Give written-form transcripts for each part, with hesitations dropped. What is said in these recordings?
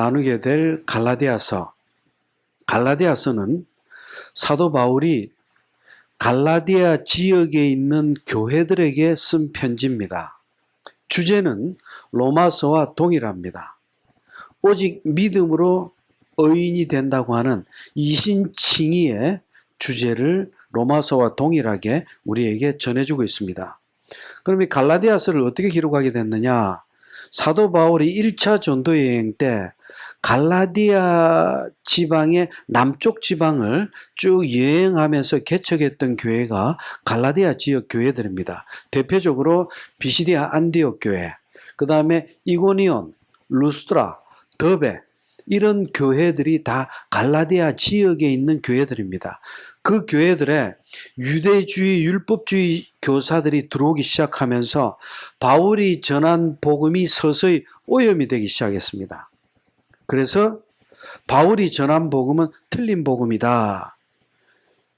나누게 될 갈라디아서. 갈라디아서는 사도 바울이 갈라디아 지역에 있는 교회들에게 쓴 편지입니다. 주제는 로마서와 동일합니다. 오직 믿음으로 의인이 된다고 하는 이신칭의의 주제를 로마서와 동일하게 우리에게 전해주고 있습니다. 그럼 이 갈라디아서를 어떻게 기록하게 됐느냐? 사도 바울이 1차 전도 여행 때 갈라디아 지방의 남쪽 지방을 쭉 여행하면서 개척했던 교회가 갈라디아 지역 교회들입니다. 대표적으로 비시디아 안디옥 교회, 그 다음에 이고니온, 루스드라, 더베, 이런 교회들이 다 갈라디아 지역에 있는 교회들입니다. 그 교회들에 유대주의, 율법주의 교사들이 들어오기 시작하면서 바울이 전한 복음이 서서히 오염이 되기 시작했습니다. 그래서 바울이 전한 복음은 틀린 복음이다.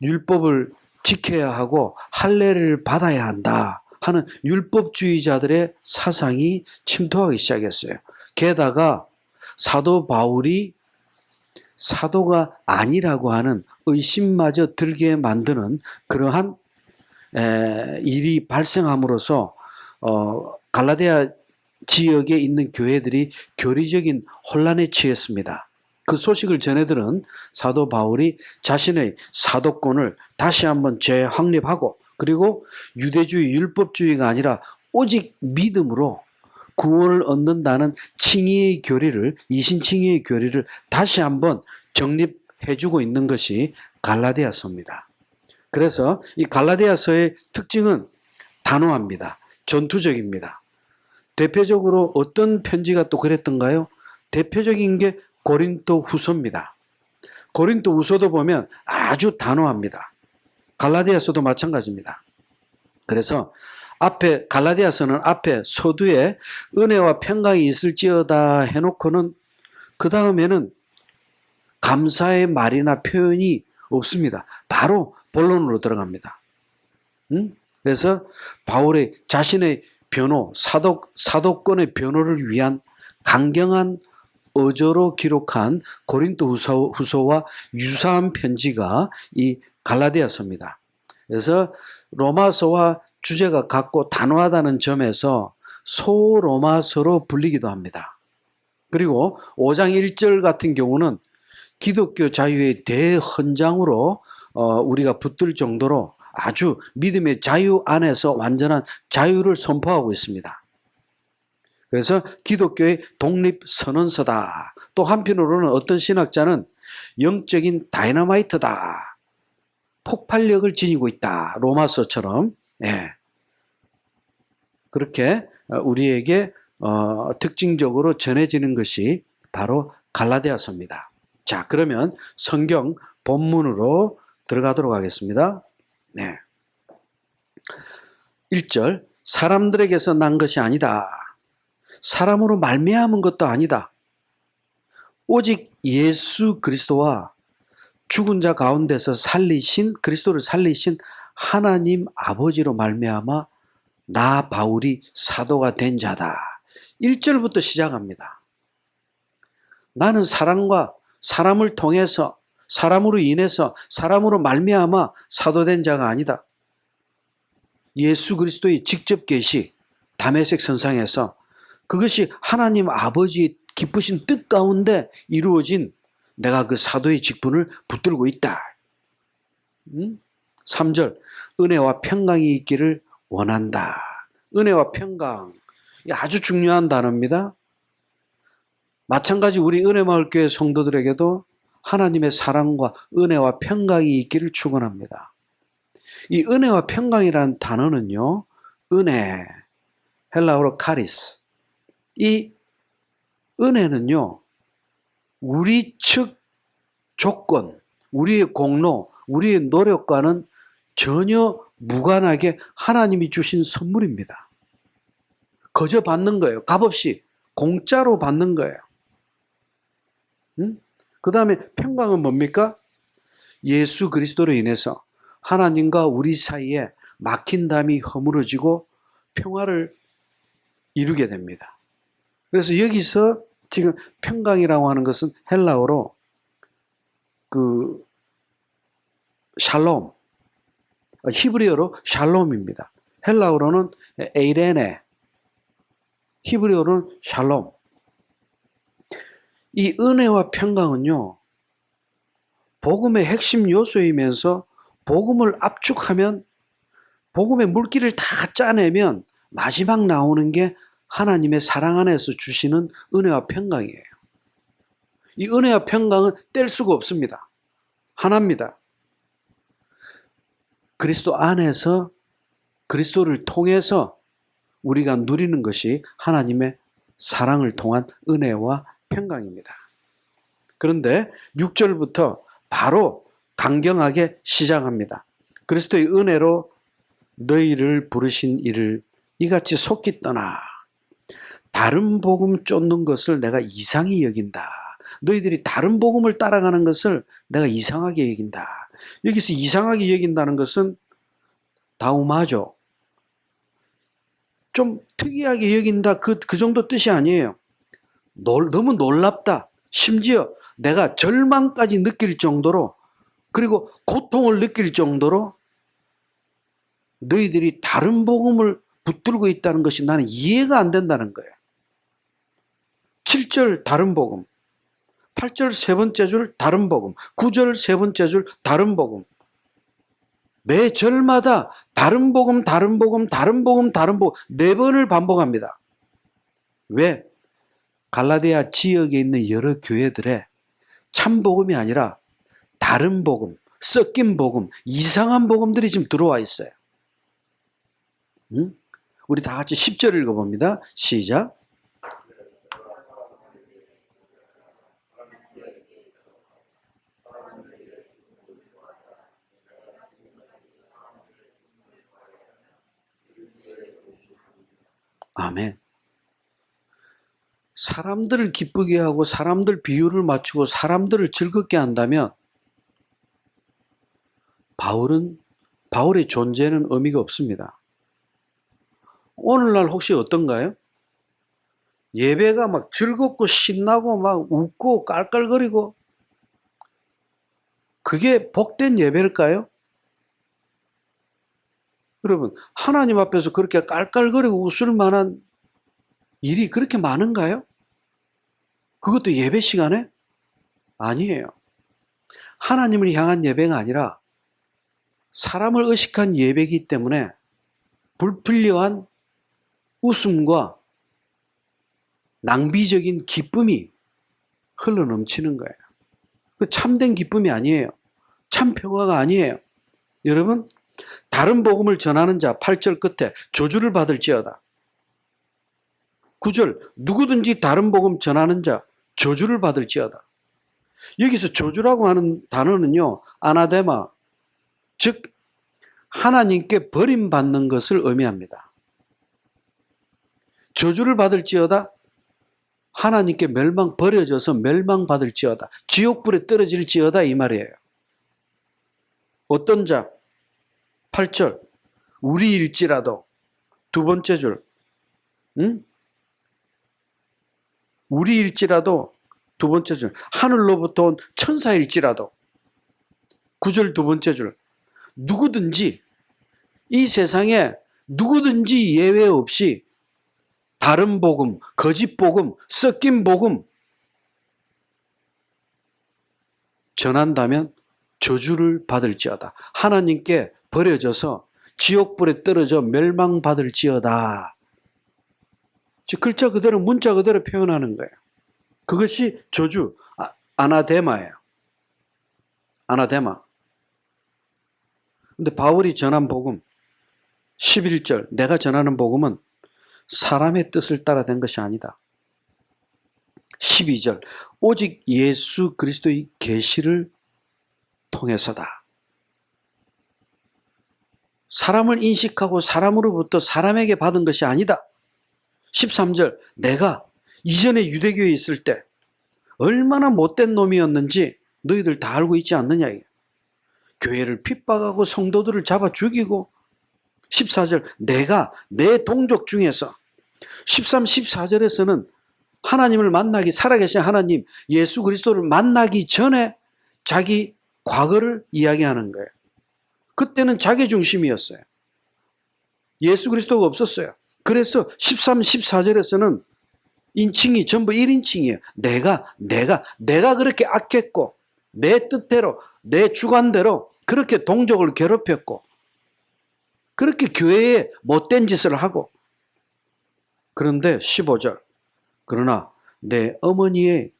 율법을 지켜야 하고 할례를 받아야 한다 하는 율법주의자들의 사상이 침투하기 시작했어요. 게다가 사도 바울이 사도가 아니라고 하는 의심마저 들게 만드는 그러한 일이 발생함으로써 갈라디아 지역에 있는 교회들이 교리적인 혼란에 처했습니다. 그 소식을 전해들은 사도 바울이 자신의 사도권을 다시 한번 재확립하고, 그리고 유대주의, 율법주의가 아니라 오직 믿음으로 구원을 얻는다는 칭의의 교리를, 이신칭의의 교리를 다시 한번 정립해주고 있는 것이 갈라디아서입니다. 그래서 이 갈라디아서의 특징은 단호합니다. 전투적입니다. 대표적으로 어떤 편지가 또 그랬던가요? 대표적인 게 고린도 후서입니다. 고린도 후서도 보면 아주 단호합니다. 갈라디아서도 마찬가지입니다. 그래서 갈라디아서는 앞에 서두에 은혜와 평강이 있을지어다 해놓고는 그 다음에는 감사의 말이나 표현이 없습니다. 바로 본론으로 들어갑니다. 그래서 바울의 자신의 변호, 사도권의 변호를 위한 강경한 어조로 기록한 고린도 후서와 유사한 편지가 이 갈라디아서입니다. 그래서 로마서와 주제가 같고 단호하다는 점에서 소로마서로 불리기도 합니다. 그리고 5장 1절 같은 경우는 기독교 자유의 대헌장으로 우리가 붙들 정도로 아주 믿음의 자유 안에서 완전한 자유를 선포하고 있습니다. 그래서 기독교의 독립선언서다. 또 한편으로는 어떤 신학자는 영적인 다이너마이트다. 폭발력을 지니고 있다. 로마서처럼. 예. 그렇게 우리에게 특징적으로 전해지는 것이 바로 갈라디아서입니다. 자, 그러면 성경 본문으로 들어가도록 하겠습니다. 네. 1절, 사람들에게서 난 것이 아니다. 사람으로 말미암은 것도 아니다. 오직 예수 그리스도와 죽은 자 가운데서 그리스도를 살리신 하나님 아버지로 말미암아 나 바울이 사도가 된 자다. 1절부터 시작합니다. 나는 사람을 통해서, 사람으로 인해서, 사람으로 말미암아 사도된 자가 아니다. 예수 그리스도의 직접 계시, 다메섹 선상에서 그것이 하나님 아버지의 기쁘신 뜻 가운데 이루어진 내가 그 사도의 직분을 붙들고 있다. 3절, 은혜와 평강이 있기를 원한다. 은혜와 평강, 아주 중요한 단어입니다. 마찬가지 우리 은혜마을교회 성도들에게도 하나님의 사랑과 은혜와 평강이 있기를 축원합니다. 이 은혜와 평강이라는 단어는요, 은혜, 헬라어로 카리스, 이 은혜는요, 우리 측 조건, 우리의 공로, 우리의 노력과는 전혀 무관하게 하나님이 주신 선물입니다. 거저 받는 거예요. 값없이 공짜로 받는 거예요. 그 다음에 평강은 뭡니까? 예수 그리스도로 인해서 하나님과 우리 사이에 막힌 담이 허물어지고 평화를 이루게 됩니다. 그래서 여기서 지금 평강이라고 하는 것은 헬라어로 샬롬, 히브리어로 샬롬입니다. 헬라어로는 에이레네, 히브리어로는 샬롬. 이 은혜와 평강은요, 복음의 핵심 요소이면서 복음을 압축하면, 복음의 물기를 다 짜내면 마지막 나오는 게 하나님의 사랑 안에서 주시는 은혜와 평강이에요. 이 은혜와 평강은 뗄 수가 없습니다. 하나입니다. 그리스도 안에서, 그리스도를 통해서 우리가 누리는 것이 하나님의 사랑을 통한 은혜와 평강입니다. 그런데 6절부터 바로 강경하게 시작합니다. 그리스도의 은혜로 너희를 부르신 이를 이같이 속히 떠나 다른 복음 쫓는 것을 내가 이상히 여긴다. 너희들이 다른 복음을 따라가는 것을 내가 이상하게 여긴다. 여기서 이상하게 여긴다는 것은 다우마죠. 좀 특이하게 여긴다, 그 정도 뜻이 아니에요. 너무 놀랍다. 심지어 내가 절망까지 느낄 정도로, 그리고 고통을 느낄 정도로 너희들이 다른 복음을 붙들고 있다는 것이 나는 이해가 안 된다는 거예요. 7절 다른 복음, 8절 세 번째 줄 다른 복음, 9절 세 번째 줄 다른 복음. 매 절마다 다른 복음, 다른 복음, 다른 복음, 다른 복음 4번을 반복합니다. 왜? 갈라디아 지역에 있는 여러 교회들의 참 복음이 아니라 다른 복음, 섞인 복음, 이상한 복음들이 지금 들어와 있어요. 우리 다 같이 10절 읽어봅니다. 시작. 아멘. 사람들을 기쁘게 하고 사람들 비유를 맞추고 사람들을 즐겁게 한다면 바울의 존재는 의미가 없습니다. 오늘날 혹시 어떤가요? 예배가 막 즐겁고 신나고 막 웃고 깔깔거리고, 그게 복된 예배일까요? 여러분, 하나님 앞에서 그렇게 깔깔거리고 웃을 만한 일이 그렇게 많은가요? 그것도 예배 시간에? 아니에요. 하나님을 향한 예배가 아니라 사람을 의식한 예배이기 때문에 불필요한 웃음과 낭비적인 기쁨이 흘러넘치는 거예요. 그 참된 기쁨이 아니에요. 참 평화가 아니에요. 여러분, 다른 복음을 전하는 자 8절 끝에 저주를 받을지어다. 9절 누구든지 다른 복음 전하는 자 저주를 받을지어다. 여기서 저주라고 하는 단어는요, 아나데마, 즉 하나님께 버림받는 것을 의미합니다. 저주를 받을지어다, 하나님께 버려져서 멸망받을지어다, 지옥불에 떨어질지어다, 이 말이에요. 어떤 자? 8절 우리일지라도. 두 번째 줄 우리일지라도. 두 번째 줄 하늘로부터 온 천사일지라도. 9절 두 번째 줄 누구든지, 이 세상에 누구든지 예외 없이 다른 복음, 거짓 복음, 섞인 복음 전한다면 저주를 받을지어다. 하나님께 버려져서 지옥불에 떨어져 멸망받을지어다. 즉 글자 그대로, 문자 그대로 표현하는 거예요. 그것이 저주, 아나데마예요. 아나데마. 근데 바울이 전한 복음 11절, 내가 전하는 복음은 사람의 뜻을 따라 된 것이 아니다. 12절, 오직 예수 그리스도의 계시를 통해서다. 사람을 인식하고 사람으로부터 사람에게 받은 것이 아니다. 13절, 내가 이전에 유대교에 있을 때 얼마나 못된 놈이었는지 너희들 다 알고 있지 않느냐. 교회를 핍박하고 성도들을 잡아 죽이고. 14절, 내가 내 동족 중에서. 13, 14절에서는 하나님을 만나기, 살아계신 하나님, 예수 그리스도를 만나기 전에 자기 과거를 이야기하는 거예요. 그때는 자기 중심이었어요. 예수 그리스도가 없었어요. 그래서 13, 14절에서는 인칭이 전부 1인칭이에요. 내가 그렇게 악했고, 내 뜻대로, 내 주관대로 그렇게 동족을 괴롭혔고, 그렇게 교회에 못된 짓을 하고, 그런데 15절, 그러나 내 어머니의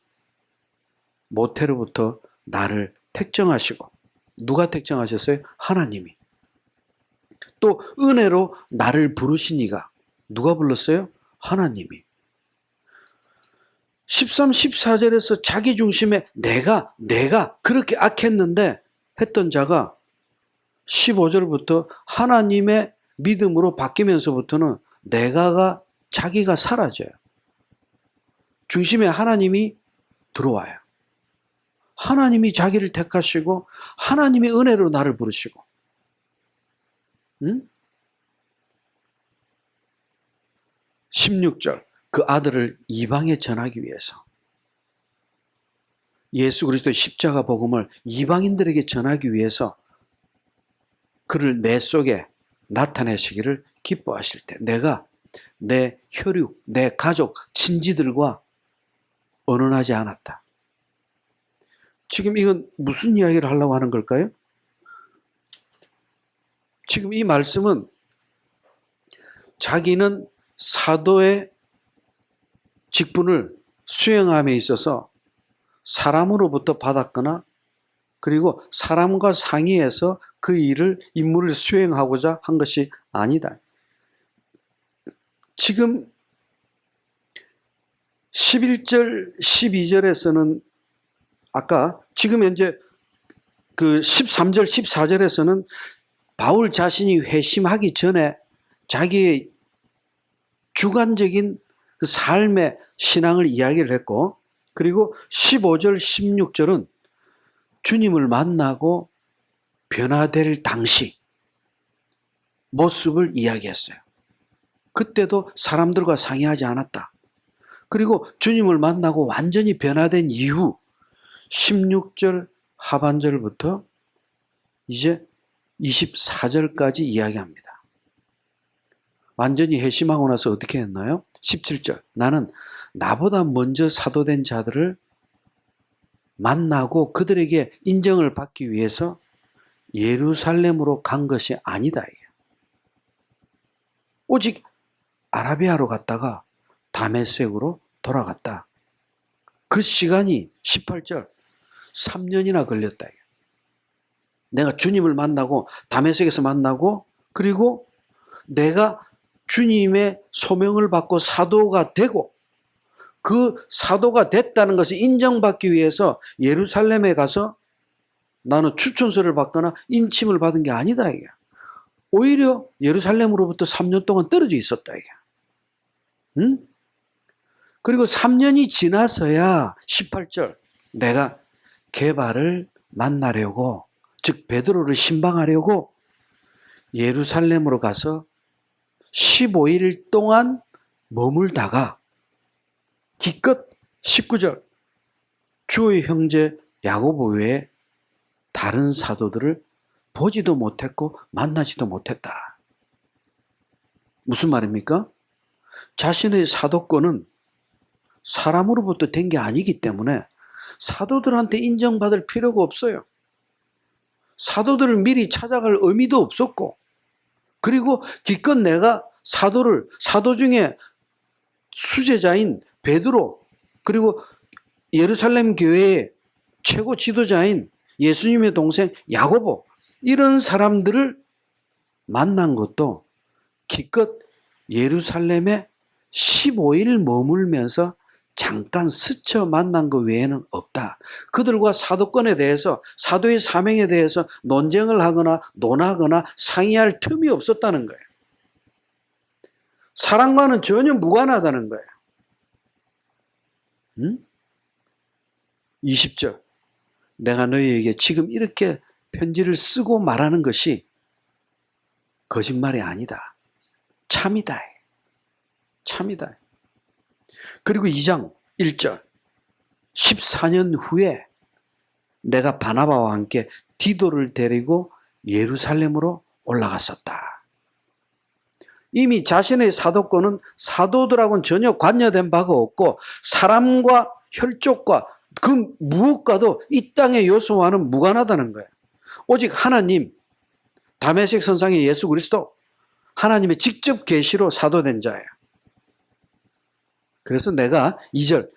모태로부터 나를 택정하시고, 누가 택정하셨어요? 하나님이. 또 은혜로 나를 부르시니가, 누가 불렀어요? 하나님이. 13, 14절에서 자기 중심에 내가 그렇게 악했는데 했던 자가 15절부터 하나님의 믿음으로 바뀌면서부터는 내가가 자기가 사라져요. 중심에 하나님이 들어와요. 하나님이 자기를 택하시고 하나님이 은혜로 나를 부르시고, 응? 16절, 그 아들을 이방에 전하기 위해서, 예수 그리스도의 십자가 복음을 이방인들에게 전하기 위해서 그를 내 속에 나타내시기를 기뻐하실 때 내가 내 혈육, 내 가족, 친지들과 언언하지 않았다. 지금 이건 무슨 이야기를 하려고 하는 걸까요? 지금 이 말씀은 자기는 사도의 직분을 수행함에 있어서 사람으로부터 받았거나 그리고 사람과 상의해서 그 임무를 수행하고자 한 것이 아니다. 지금 11절, 12절에서는 아까 지금 현재 그 13절, 14절에서는 바울 자신이 회심하기 전에 자기의 주관적인 그 삶의 신앙을 이야기를 했고, 그리고 15절, 16절은 주님을 만나고 변화될 당시 모습을 이야기했어요. 그때도 사람들과 상의하지 않았다. 그리고 주님을 만나고 완전히 변화된 이후 16절 하반절부터 이제 24절까지 이야기합니다. 완전히 회심하고 나서 어떻게 했나요? 17절, 나는 나보다 먼저 사도된 자들을 만나고 그들에게 인정을 받기 위해서 예루살렘으로 간 것이 아니다. 오직 아라비아로 갔다가 다메섹으로 돌아갔다. 그 시간이 18절 3년이나 걸렸다. 내가 주님을 만나고 다메섹에서 만나고 그리고 내가 주님의 소명을 받고 사도가 되고 그 사도가 됐다는 것을 인정받기 위해서 예루살렘에 가서 나는 추천서를 받거나 인침을 받은 게 아니다. 이게. 오히려 예루살렘으로부터 3년 동안 떨어져 있었다. 이게. 응? 그리고 3년이 지나서야 18절 내가 게바를 만나려고, 즉 베드로를 신방하려고 예루살렘으로 가서 15일 동안 머물다가 기껏 19절 주의 형제 야고보 외에 다른 사도들을 보지도 못했고 만나지도 못했다. 무슨 말입니까? 자신의 사도권은 사람으로부터 된 게 아니기 때문에 사도들한테 인정받을 필요가 없어요. 사도들을 미리 찾아갈 의미도 없었고, 그리고 기껏 내가 사도 중에 수제자인 베드로, 그리고 예루살렘 교회의 최고 지도자인 예수님의 동생 야고보, 이런 사람들을 만난 것도 기껏 예루살렘에 15일 머물면서 잠깐 스쳐 만난 것 외에는 없다. 그들과 사도권에 대해서, 사도의 사명에 대해서 논쟁을 하거나 논하거나 상의할 틈이 없었다는 거예요. 사랑과는 전혀 무관하다는 거예요. 응? 20절, 내가 너희에게 지금 이렇게 편지를 쓰고 말하는 것이 거짓말이 아니다. 참이다. 참이다. 그리고 2장 1절 14년 후에 내가 바나바와 함께 디도를 데리고 예루살렘으로 올라갔었다. 이미 자신의 사도권은 사도들하고는 전혀 관여된 바가 없고 사람과 혈족과 그 무엇과도 이 땅의 요소와는 무관하다는 거예요. 오직 하나님, 다메섹 선상의 예수 그리스도, 하나님의 직접 계시로 사도된 자예요. 그래서 내가 2절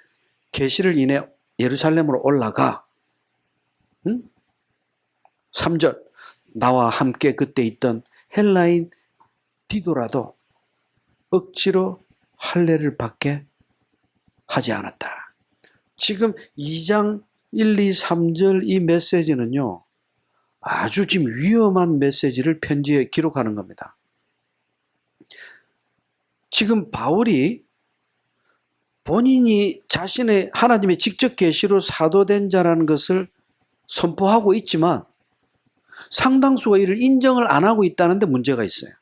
계시를 인해 예루살렘으로 올라가. 3절 나와 함께 그때 있던 헬라인 디도라도 억지로 할례를 받게 하지 않았다. 지금 2장 1, 2, 3절 이 메시지는요, 아주 지금 위험한 메시지를 편지에 기록하는 겁니다. 지금 바울이 본인이 자신의 하나님의 직접 계시로 사도된 자라는 것을 선포하고 있지만 상당수가 이를 인정을 안 하고 있다는 데 문제가 있어요.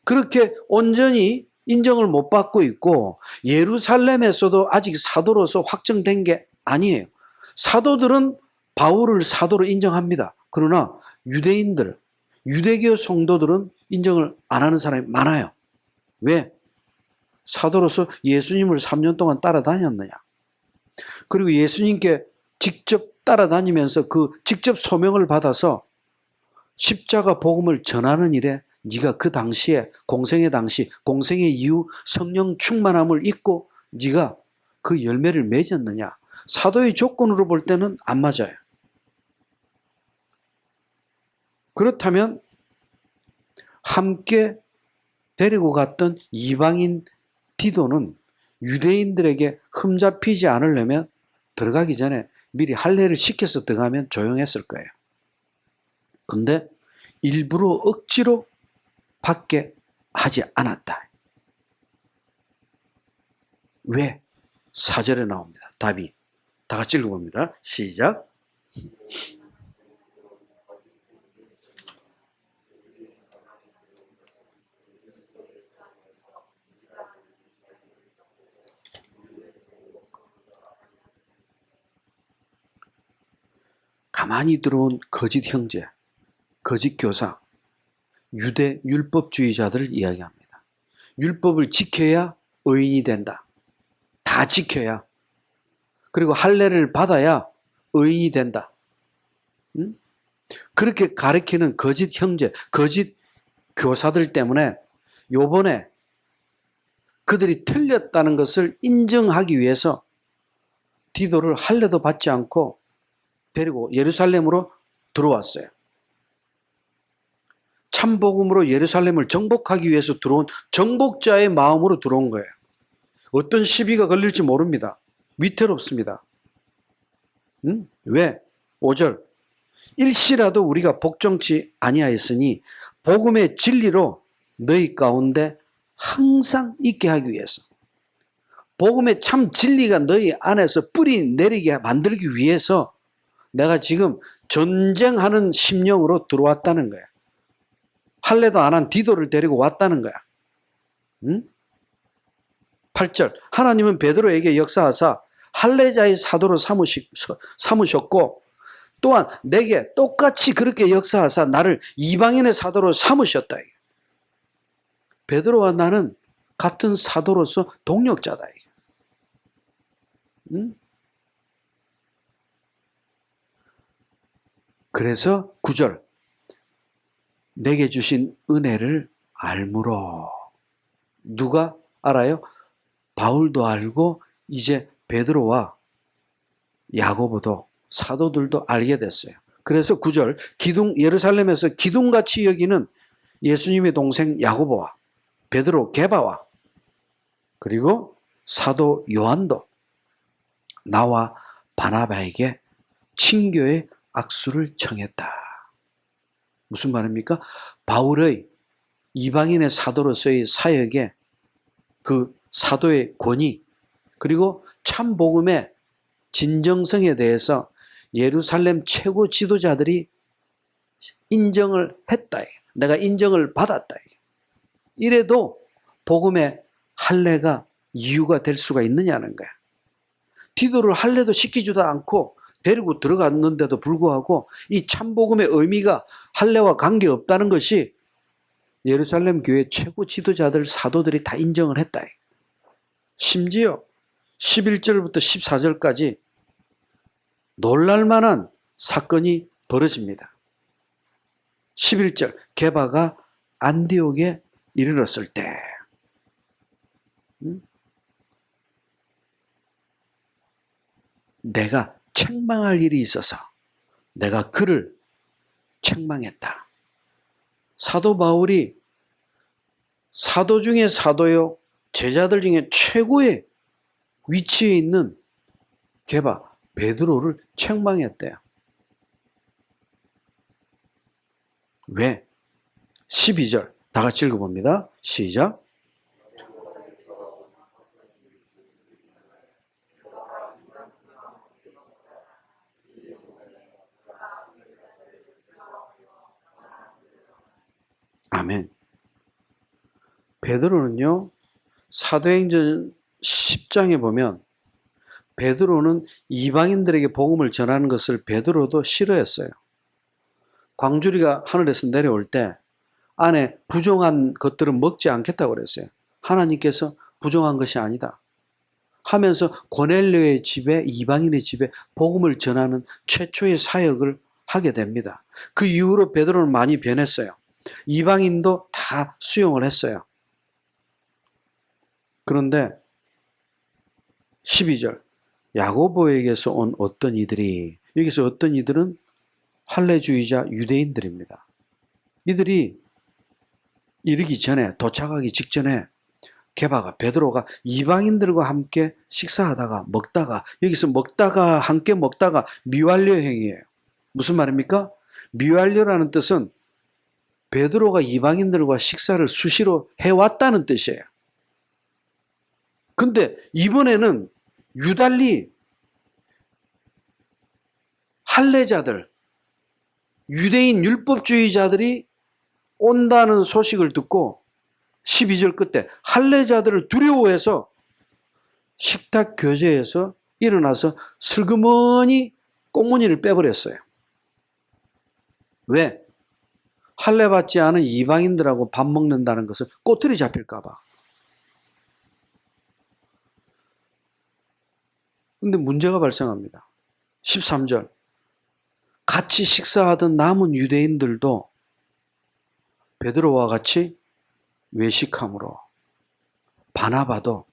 그렇게 온전히 인정을 못 받고 있고 예루살렘에서도 아직 사도로서 확정된 게 아니에요. 사도들은 바울을 사도로 인정합니다. 그러나 유대인들, 유대교 성도들은 인정을 안 하는 사람이 많아요. 왜? 사도로서 예수님을 3년 동안 따라다녔느냐. 그리고 예수님께 직접 따라다니면서 그 직접 소명을 받아서 십자가 복음을 전하는 일에 네가 그 당시에 공생의 당시, 공생의 이후 성령 충만함을 입고 네가 그 열매를 맺었느냐. 사도의 조건으로 볼 때는 안 맞아요. 그렇다면 함께 데리고 갔던 이방인 디도는 유대인들에게 흠잡히지 않으려면 들어가기 전에 미리 할례를 시켜서 들어가면 조용했을 거예요. 근데 일부러 억지로 받게 하지 않았다. 왜? 4절에 나옵니다. 답이. 다 같이 읽어봅니다. 시작. 가만히 들어온 거짓 형제, 거짓 교사, 유대 율법주의자들을 이야기합니다. 율법을 지켜야 의인이 된다. 다 지켜야. 그리고 할례를 받아야 의인이 된다. 그렇게 가르치는 거짓 형제, 거짓 교사들 때문에 요번에 그들이 틀렸다는 것을 인정하기 위해서 디도를 할례도 받지 않고 데리고 예루살렘으로 들어왔어요. 참복음으로 예루살렘을 정복하기 위해서 들어온 정복자의 마음으로 들어온 거예요. 어떤 시비가 걸릴지 모릅니다. 위태롭습니다. 왜? 5절 일시라도 우리가 복종치 아니하였으니 복음의 진리로 너희 가운데 항상 있게 하기 위해서, 복음의 참 진리가 너희 안에서 뿌리 내리게 만들기 위해서 내가 지금 전쟁하는 심령으로 들어왔다는 거야. 할례도 안 한 디도를 데리고 왔다는 거야. 8절 하나님은 베드로에게 역사하사 할례자의 사도로 삼으셨고 또한 내게 똑같이 그렇게 역사하사 나를 이방인의 사도로 삼으셨다. 베드로와 나는 같은 사도로서 동력자다. 그래서 9절 내게 주신 은혜를 알므로. 누가 알아요? 바울도 알고 이제 베드로와 야고보도 사도들도 알게 됐어요. 그래서 9절 예루살렘에서 기둥같이 여기는 예수님의 동생 야고보와 베드로 게바와 그리고 사도 요한도 나와 바나바에게 친교의 악수를 청했다. 무슨 말입니까? 바울의 이방인의 사도로서의 사역에 그 사도의 권위 그리고 참 복음의 진정성에 대해서 예루살렘 최고 지도자들이 인정을 했다. 내가 인정을 받았다. 이래도 복음의 할례가 이유가 될 수가 있느냐는 거야. 디도를 할례도 시키지도 않고 데리고 들어갔는데도 불구하고 이 참복음의 의미가 할례와 관계없다는 것이 예루살렘 교회 최고 지도자들, 사도들이 다 인정을 했다. 심지어 11절부터 14절까지 놀랄만한 사건이 벌어집니다. 11절, 게바가 안디옥에 이르렀을 때 내가 책망할 일이 있어서 내가 그를 책망했다. 사도 바울이 사도 중에 사도요, 제자들 중에 최고의 위치에 있는 게바 베드로를 책망했대요. 왜? 12절 다 같이 읽어봅니다. 시작. 아멘. 베드로는요, 사도행전 10장에 보면 베드로는 이방인들에게 복음을 전하는 것을 베드로도 싫어했어요. 광주리가 하늘에서 내려올 때 안에 부정한 것들은 먹지 않겠다고 그랬어요. 하나님께서 부정한 것이 아니다 하면서 고넬료의 집에, 이방인의 집에 복음을 전하는 최초의 사역을 하게 됩니다. 그 이후로 베드로는 많이 변했어요. 이방인도 다 수용을 했어요. 그런데 12절 야고보에게서 온 어떤 이들이, 여기서 어떤 이들은 할례주의자 유대인들입니다. 이들이 이르기 전에, 도착하기 직전에 게바가, 베드로가 이방인들과 함께 식사하다가 먹다가, 여기서 먹다가, 함께 먹다가 미완료 행위예요. 무슨 말입니까? 미완료라는 뜻은 베드로가 이방인들과 식사를 수시로 해왔다는 뜻이에요. 근데 이번에는 유달리 할례자들, 유대인 율법주의자들이 온다는 소식을 듣고 12절 끝에 할례자들을 두려워해서 식탁 교제에서 일어나서 슬그머니 꽁무니를 빼버렸어요. 왜? 할례 받지 않은 이방인들하고 밥 먹는다는 것을 꼬투리 잡힐까 봐. 근데 문제가 발생합니다. 13절 같이 식사하던 남은 유대인들도 베드로와 같이 외식함으로 바나바도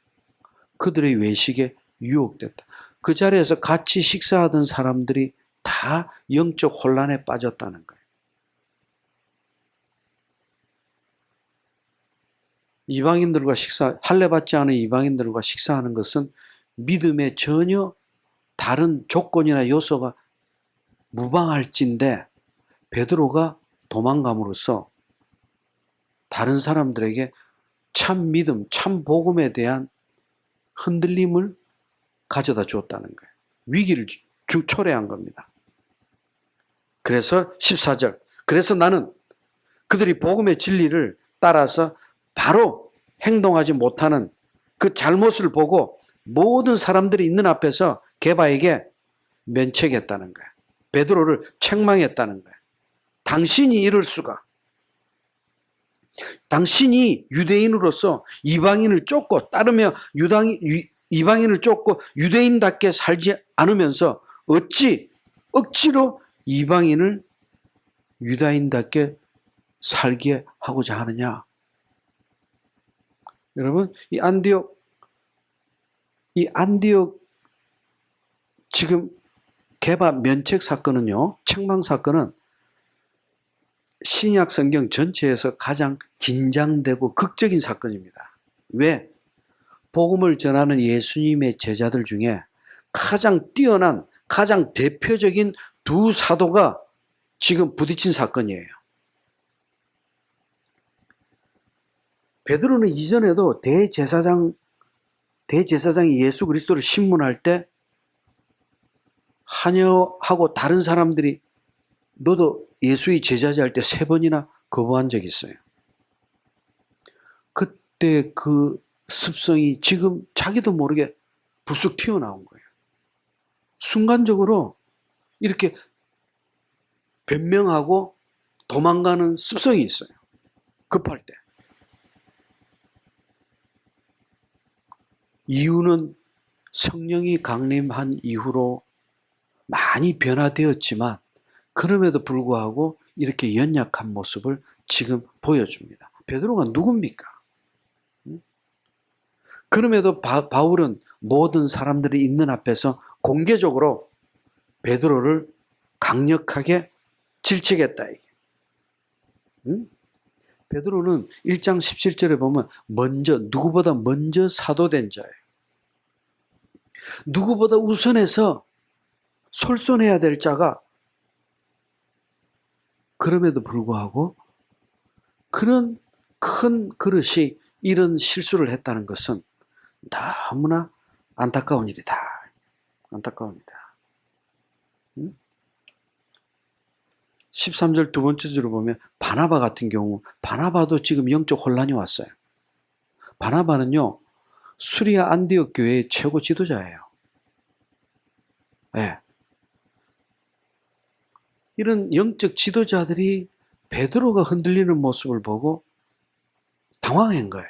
그들의 외식에 유혹됐다. 그 자리에서 같이 식사하던 사람들이 다 영적 혼란에 빠졌다는 거예요. 이방인들과 할례 받지 않은 이방인들과 식사하는 것은 믿음에 전혀 다른 조건이나 요소가 무방할진데 베드로가 도망감으로써 다른 사람들에게 참 믿음, 참 복음에 대한 흔들림을 가져다 주었다는 거예요. 위기를 초래한 겁니다. 그래서 14절, 그래서 나는 그들이 복음의 진리를 따라서 바로 행동하지 못하는 그 잘못을 보고 모든 사람들이 있는 앞에서 게바에게 면책했다는 거예요. 베드로를 책망했다는 거예요. 당신이 이럴 수가. 당신이 유대인으로서 이방인을 쫓고 따르며 이방인을 쫓고 유대인답게 살지 않으면서 어찌 억지로 이방인을 유다인답게 살게 하고자 하느냐. 여러분, 이 안디옥 지금 게바 면책 사건은요, 책망 사건은 신약 성경 전체에서 가장 긴장되고 극적인 사건입니다. 왜? 복음을 전하는 예수님의 제자들 중에 가장 뛰어난, 가장 대표적인 두 사도가 지금 부딪힌 사건이에요. 베드로는 이전에도 대제사장이 예수 그리스도를 신문할 때 한여하고 다른 사람들이 너도 예수의 제자지 할 때 3번이나 거부한 적이 있어요. 그때 그 습성이 지금 자기도 모르게 불쑥 튀어나온 거예요. 순간적으로 이렇게 변명하고 도망가는 습성이 있어요. 급할 때. 이유는 성령이 강림한 이후로 많이 변화되었지만 그럼에도 불구하고 이렇게 연약한 모습을 지금 보여줍니다. 베드로가 누굽니까? 그럼에도 바울은 모든 사람들이 있는 앞에서 공개적으로 베드로를 강력하게 질책했다. 베드로는 1장 17절에 보면 누구보다 먼저 사도된 자예요. 누구보다 우선해서 솔선해야 될 자가 그럼에도 불구하고 그런 큰 그릇이 이런 실수를 했다는 것은 너무나 안타까운 일이다. 안타까운 일이다. 13절 두 번째 줄을 보면 바나바 같은 경우 바나바도 지금 영적 혼란이 왔어요. 바나바는요 수리아 안디옥 교회의 최고 지도자예요. 네. 이런 영적 지도자들이 베드로가 흔들리는 모습을 보고 당황한 거예요.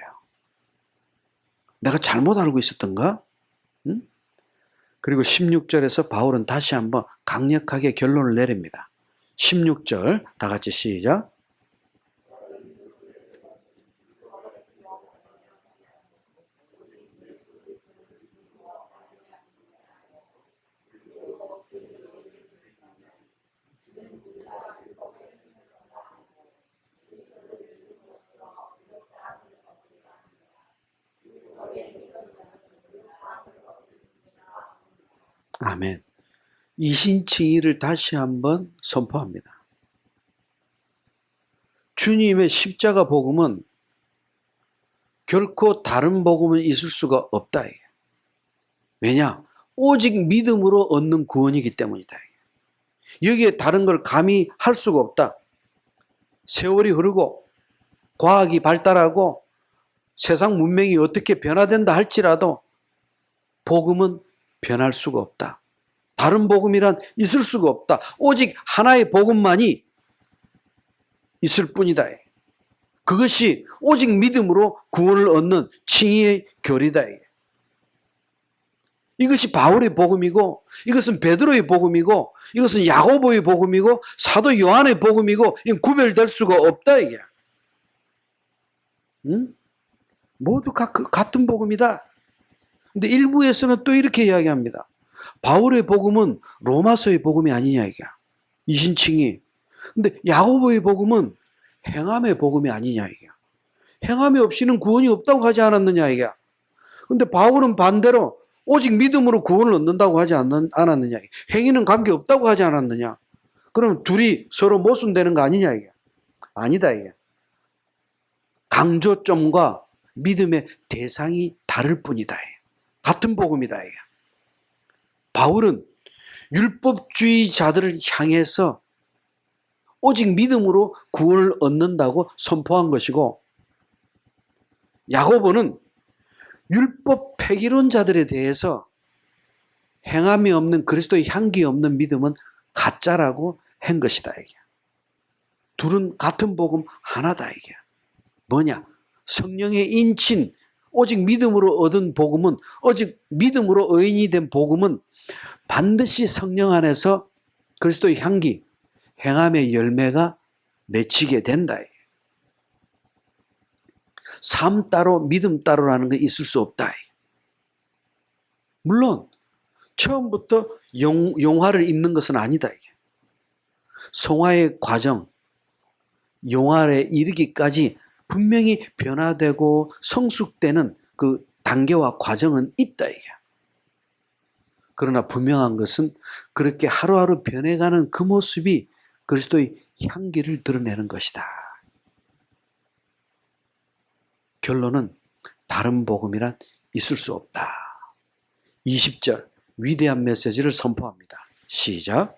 내가 잘못 알고 있었던가? 응? 그리고 16절에서 바울은 다시 한번 강력하게 결론을 내립니다. 16절 다 같이 시작. 아멘. 이신칭의를 다시 한번 선포합니다. 주님의 십자가 복음은 결코 다른 복음은 있을 수가 없다. 왜냐? 오직 믿음으로 얻는 구원이기 때문이다. 여기에 다른 걸 감히 할 수가 없다. 세월이 흐르고 과학이 발달하고 세상 문명이 어떻게 변화된다 할지라도 복음은 변할 수가 없다. 다른 복음이란 있을 수가 없다. 오직 하나의 복음만이 있을 뿐이다. 그것이 오직 믿음으로 구원을 얻는 칭의의 교리다. 이것이 바울의 복음이고 이것은 베드로의 복음이고 이것은 야고보의 복음이고 사도 요한의 복음이고 이건 구별될 수가 없다 이게. 응? 모두 같은 복음이다. 근데 일부에서는 또 이렇게 이야기합니다. 바울의 복음은 로마서의 복음이 아니냐 이게. 이신칭이. 근데 야고보의 복음은 행함의 복음이 아니냐 이게. 행함이 없이는 구원이 없다고 하지 않았느냐 이게. 근데 바울은 반대로 오직 믿음으로 구원을 얻는다고 하지 않았느냐. 행위는 관계없다고 하지 않았느냐. 그럼 둘이 서로 모순되는 거 아니냐 이게. 아니다 이게. 강조점과 믿음의 대상이 다를 뿐이다. 같은 복음이다. 바울은 율법주의자들을 향해서 오직 믿음으로 구원을 얻는다고 선포한 것이고 야고보는 율법 폐기론자들에 대해서 행함이 없는 그리스도의 향기 없는 믿음은 가짜라고 한 것이다. 이게. 둘은 같은 복음 하나다. 이게. 뭐냐? 성령의 인친 오직 믿음으로 얻은 복음은 오직 믿음으로 의인이 된 복음은 반드시 성령 안에서 그리스도의 향기, 행함의 열매가 맺히게 된다. 삶 따로 믿음 따로라는 게 있을 수 없다. 물론 처음부터 용화를 입는 것은 아니다. 성화의 과정, 용화에 이르기까지 분명히 변화되고 성숙되는 그 단계와 과정은 있다. 이게. 그러나 분명한 것은 그렇게 하루하루 변해가는 그 모습이 그리스도의 향기를 드러내는 것이다. 결론은 다른 복음이란 있을 수 없다. 20절 위대한 메시지를 선포합니다. 시작.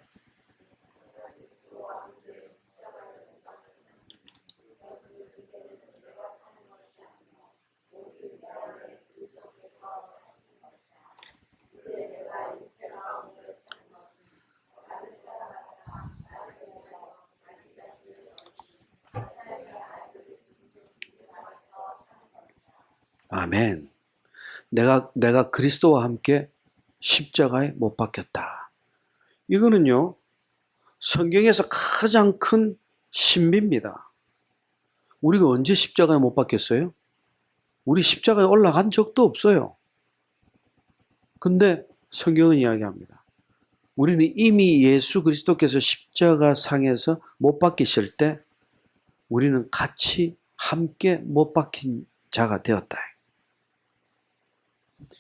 아멘. 내가 그리스도와 함께 십자가에 못 박혔다. 이거는요, 성경에서 가장 큰 신비입니다. 우리가 언제 십자가에 못 박혔어요? 우리 십자가에 올라간 적도 없어요. 근데 성경은 이야기합니다. 우리는 이미 예수 그리스도께서 십자가 상에서 못 박히실 때 우리는 같이 함께 못 박힌 자가 되었다.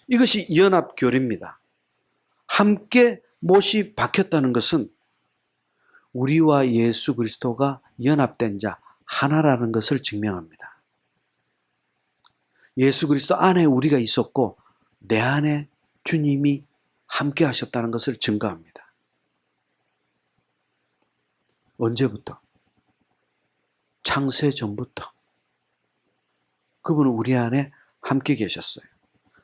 이것이 연합교리입니다. 함께 못이 박혔다는 것은 우리와 예수 그리스도가 연합된 자 하나라는 것을 증명합니다. 예수 그리스도 안에 우리가 있었고 내 안에 주님이 함께 하셨다는 것을 증거합니다. 언제부터? 창세 전부터 그분은 우리 안에 함께 계셨어요.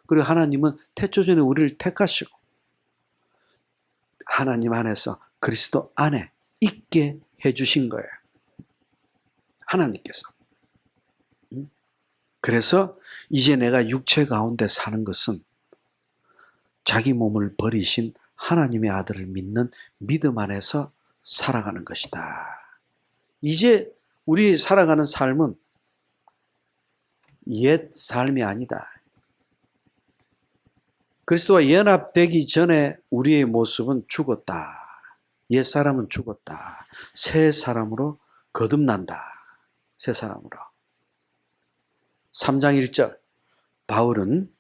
그리고 하나님은 태초전에 우리를 택하시고 하나님 안에서 그리스도 안에 있게 해주신 거예요. 하나님께서. 그래서 이제 내가 육체 가운데 사는 것은 자기 몸을 버리신 하나님의 아들을 믿는 믿음 안에서 살아가는 것이다. 이제 우리 살아가는 삶은 옛 삶이 아니다. 그리스도와 연합되기 전에 우리의 모습은 죽었다. 옛 사람은 죽었다. 새 사람으로 거듭난다. 새 사람으로. 3장 1절 바울은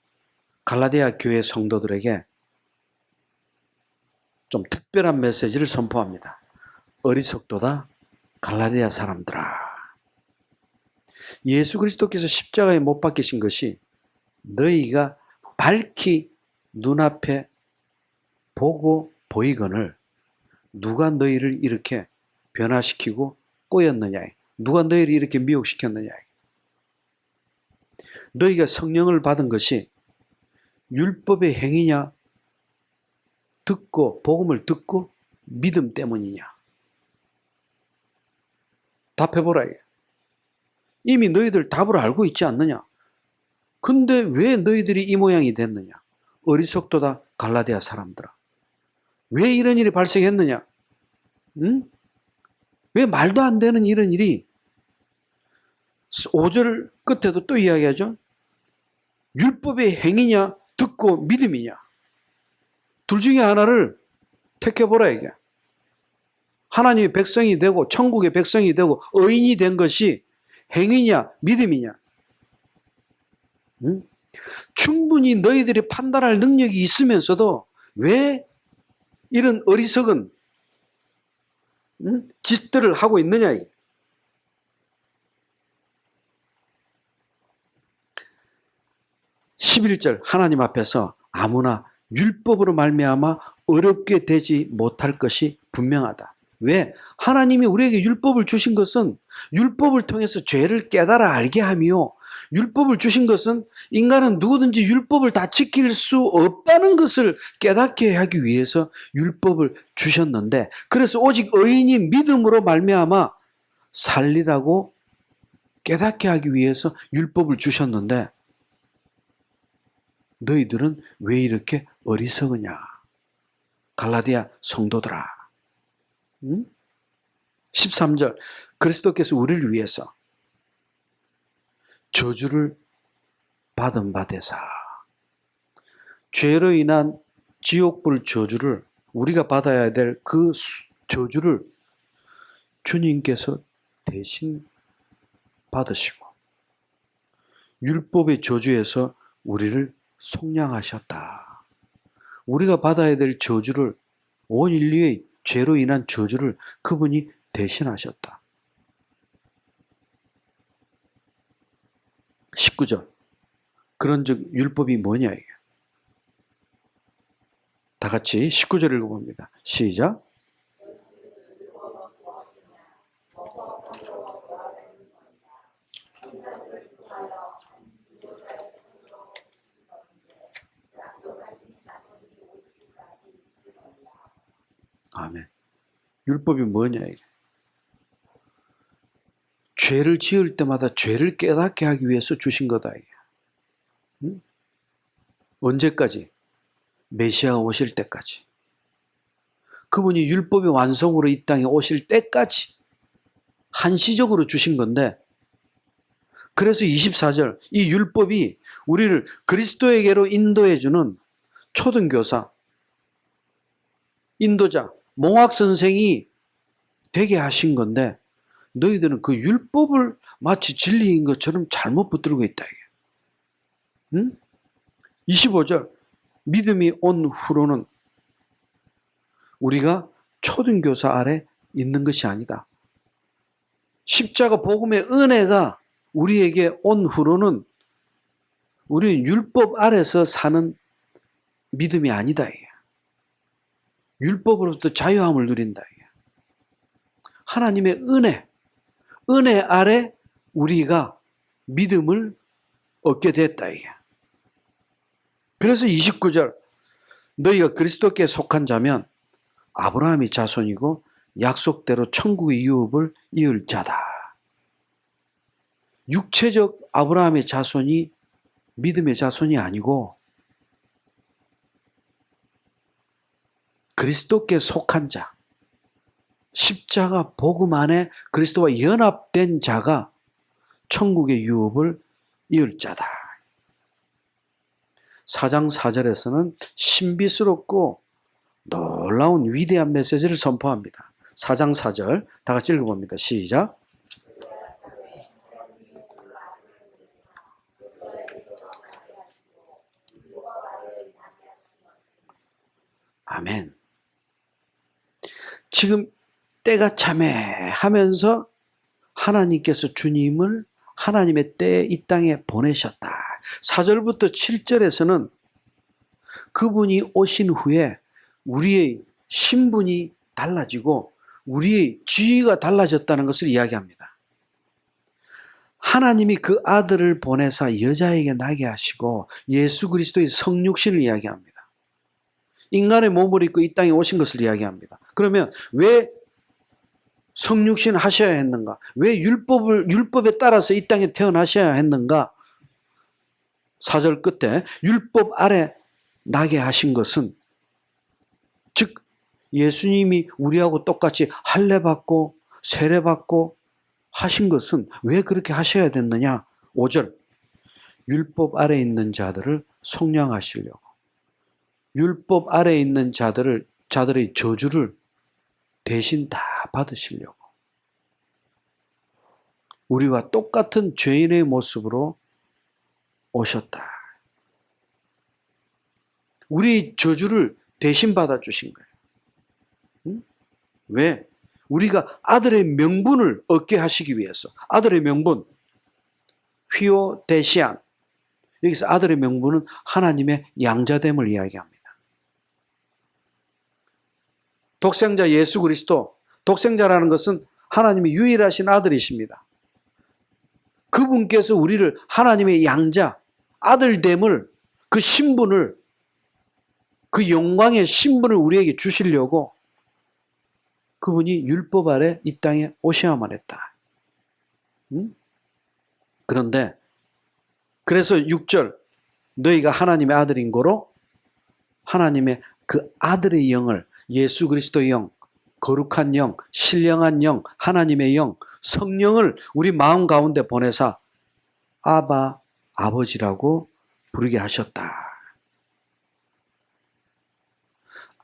갈라디아 교회 성도들에게 좀 특별한 메시지를 선포합니다. 어리석도다 갈라디아 사람들아. 예수 그리스도께서 십자가에 못 박히신 것이 너희가 밝히 눈앞에 보고 보이거늘 누가 너희를 이렇게 변화시키고 꼬였느냐, 누가 너희를 이렇게 미혹시켰느냐. 너희가 성령을 받은 것이 율법의 행위냐, 복음을 듣고 믿음 때문이냐. 답해보라. 이미 너희들 답을 알고 있지 않느냐. 근데 왜 너희들이 이 모양이 됐느냐. 어리석도다 갈라디아 사람들아. 왜 이런 일이 발생했느냐. 응? 왜 말도 안 되는 이런 일이 5절 끝에도 또 이야기하죠. 율법의 행위냐 듣고 믿음이냐. 둘 중에 하나를 택해보라 이게. 하나님의 백성이 되고 천국의 백성이 되고 의인이 된 것이 행위냐 믿음이냐. 응? 충분히 너희들이 판단할 능력이 있으면서도 왜 이런 어리석은 짓들을 하고 있느냐. 이게. 11절 하나님 앞에서 아무나 율법으로 말미암아 어렵게 되지 못할 것이 분명하다. 왜? 하나님이 우리에게 율법을 주신 것은 율법을 통해서 죄를 깨달아 알게 하며 율법을 주신 것은 인간은 누구든지 율법을 다 지킬 수 없다는 것을 깨닫게 하기 위해서 율법을 주셨는데 그래서 오직 의인이 믿음으로 말미암아 살리라고 깨닫게 하기 위해서 율법을 주셨는데 너희들은 왜 이렇게 어리석으냐. 갈라디아 성도들아. 13절 그리스도께서 우리를 위해서 저주를 받은 바 되사. 죄로 인한 지옥불 저주를 우리가 받아야 될 그 저주를 주님께서 대신 받으시고 율법의 저주에서 우리를 속량하셨다. 우리가 받아야 될 저주를 온 인류의 죄로 인한 저주를 그분이 대신하셨다. 19절 그런즉 율법이 뭐냐 이게. 다 같이 19절 읽어봅니다. 시작. 아멘. 율법이 뭐냐 이게. 죄를 지을 때마다 죄를 깨닫게 하기 위해서 주신 거다 이게. 응? 언제까지? 메시아가 오실 때까지. 그분이 율법의 완성으로 이 땅에 오실 때까지 한시적으로 주신 건데, 그래서 24절, 이 율법이 우리를 그리스도에게로 인도해주는 초등교사, 인도자, 몽학 선생이 되게 하신 건데, 너희들은 그 율법을 마치 진리인 것처럼 잘못 붙들고 있다. 응? 25절, 믿음이 온 후로는 우리가 초등교사 아래 있는 것이 아니다. 십자가 복음의 은혜가 우리에게 온 후로는 우리는 율법 아래서 사는 믿음이 아니다. 율법으로부터 자유함을 누린다. 하나님의 은혜 아래 우리가 믿음을 얻게 됐다. 그래서 29절, 너희가 그리스도께 속한 자면 아브라함의 자손이고 약속대로 천국의 유업을 이을 자다. 육체적 아브라함의 자손이 믿음의 자손이 아니고 그리스도께 속한 자, 십자가 복음 안에 그리스도와 연합된 자가 천국의 유업을 이을 자다. 4장 4절에서는 신비스럽고 놀라운 위대한 메시지를 선포합니다. 4장 4절 다 같이 읽어봅니다. 시작. 아멘. 지금 때가 참해하면서 하나님께서 주님을 하나님의 때에 이 땅에 보내셨다. 4절부터 7절에서는 그분이 오신 후에 우리의 신분이 달라지고 우리의 지위가 달라졌다는 것을 이야기합니다. 하나님이 그 아들을 보내사 여자에게 나게 하시고 예수 그리스도의 성육신을 이야기합니다. 인간의 몸을 입고 이 땅에 오신 것을 이야기합니다. 그러면 왜 성육신 하셔야 했는가? 왜 율법에 따라서 이 땅에 태어나셔야 했는가? 4절 끝에 율법 아래 나게 하신 것은, 즉 예수님이 우리하고 똑같이 할례 받고 세례 받고 하신 것은 왜 그렇게 하셔야 됐느냐? 5절, 율법 아래 있는 자들을 속량하시려고, 율법 아래 있는 자들의 저주를 대신 다 받으시려고, 우리와 똑같은 죄인의 모습으로 오셨다. 우리 저주를 대신 받아주신 거예요. 응? 왜? 우리가 아들의 명분을 얻게 하시기 위해서. 아들의 명분, 휘오데시안. 여기서 아들의 명분은 하나님의 양자됨을 이야기합니다. 독생자 예수 그리스도, 독생자라는 것은 하나님의 유일하신 아들이십니다. 그분께서 우리를 하나님의 양자, 아들됨을, 그 신분을, 그 영광의 신분을 우리에게 주시려고 그분이 율법 아래 이 땅에 오셔야만 했다. 응? 그런데 그래서 6절, 너희가 하나님의 아들인 고로 하나님의 그 아들의 영을, 예수 그리스도의 영, 거룩한 영, 신령한 영, 하나님의 영, 성령을 우리 마음 가운데 보내사 아바, 아버지라고 부르게 하셨다.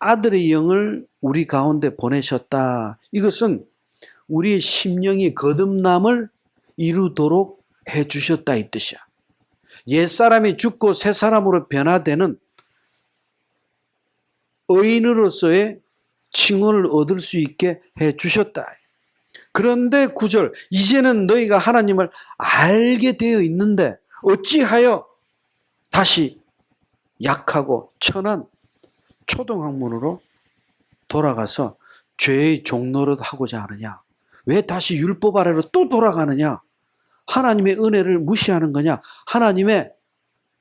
아들의 영을 우리 가운데 보내셨다. 이것은 우리의 심령이 거듭남을 이루도록 해주셨다 이 뜻이야. 옛사람이 죽고 새 사람으로 변화되는 의인으로서의 칭호를 얻을 수 있게 해주셨다. 그런데 9절, 이제는 너희가 하나님을 알게 되어 있는데 어찌하여 다시 약하고 천한 초등학문으로 돌아가서 죄의 종노릇 하고자 하느냐? 왜 다시 율법 아래로 또 돌아가느냐? 하나님의 은혜를 무시하는 거냐? 하나님의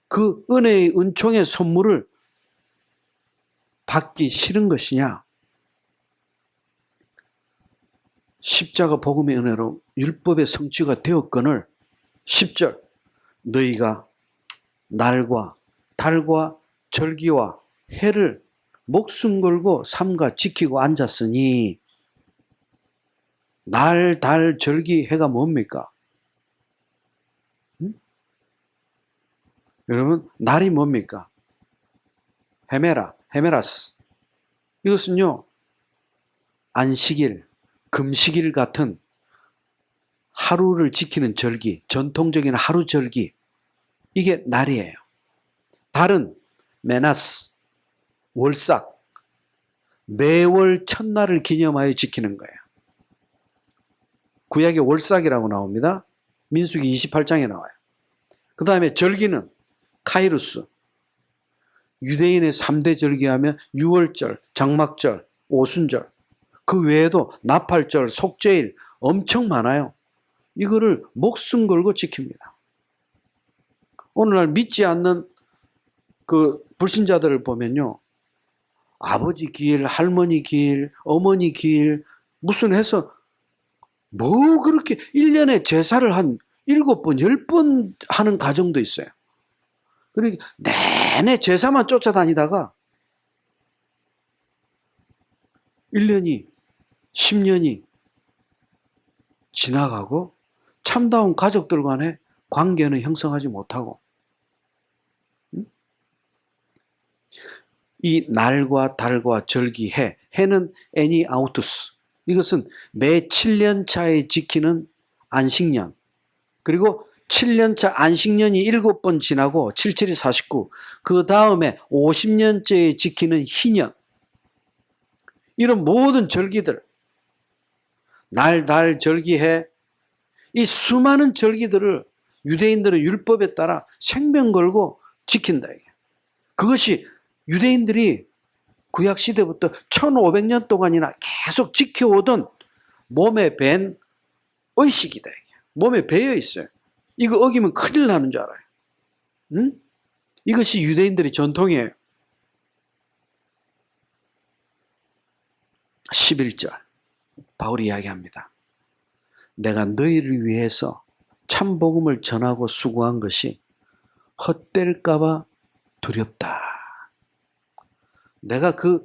그 은혜의 은총의 선물을 받기 싫은 것이냐? 십자가 복음의 은혜로 율법의 성취가 되었거늘 10절, 너희가 날과 달과 절기와 해를 목숨 걸고 삼가 지키고 앉았으니, 날, 달, 절기, 해가 뭡니까? 여러분, 날이 뭡니까? 헤메라스. 이것은요, 안식일, 금식일 같은 하루를 지키는 절기, 전통적인 하루 절기, 이게 날이에요. 달은 메나스, 월삭, 매월 첫날을 기념하여 지키는 거예요. 구약에 월삭이라고 나옵니다. 민수기 28장에 나와요. 그 다음에 절기는 카이루스. 유대인의 3대 절기하면 유월절, 장막절, 오순절. 그 외에도 나팔절, 속죄일 엄청 많아요. 이거를 목숨 걸고 지킵니다. 오늘날 믿지 않는 그 불신자들을 보면요, 아버지 길, 할머니 길, 어머니 길 무슨 해서 뭐 그렇게 1년에 제사를 한 7번, 10번 하는 가정도 있어요. 그러니까 내내 제사만 쫓아다니다가 1년이, 10년이 지나가고 참다운 가족들 간의 관계는 형성하지 못하고, 이 날과 달과 절기, 해는 애니아우투스, 이것은 매 7년 차에 지키는 안식년, 그리고 7년차 안식년이 7번 지나고 77이 49, 그 다음에 50년째에 지키는 희년, 이런 모든 절기들, 날, 달, 절기, 해, 이 수많은 절기들을 유대인들은 율법에 따라 생명 걸고 지킨다. 그것이 유대인들이 구약시대부터 1500년 동안이나 계속 지켜오던 몸에 밴 의식이다. 몸에 배어 있어요. 이거 어기면 큰일 나는 줄 알아요. 응? 이것이 유대인들의 전통이에요. 11절 바울이 이야기합니다. 내가 너희를 위해서 참 복음을 전하고 수고한 것이 헛될까 봐 두렵다. 내가 그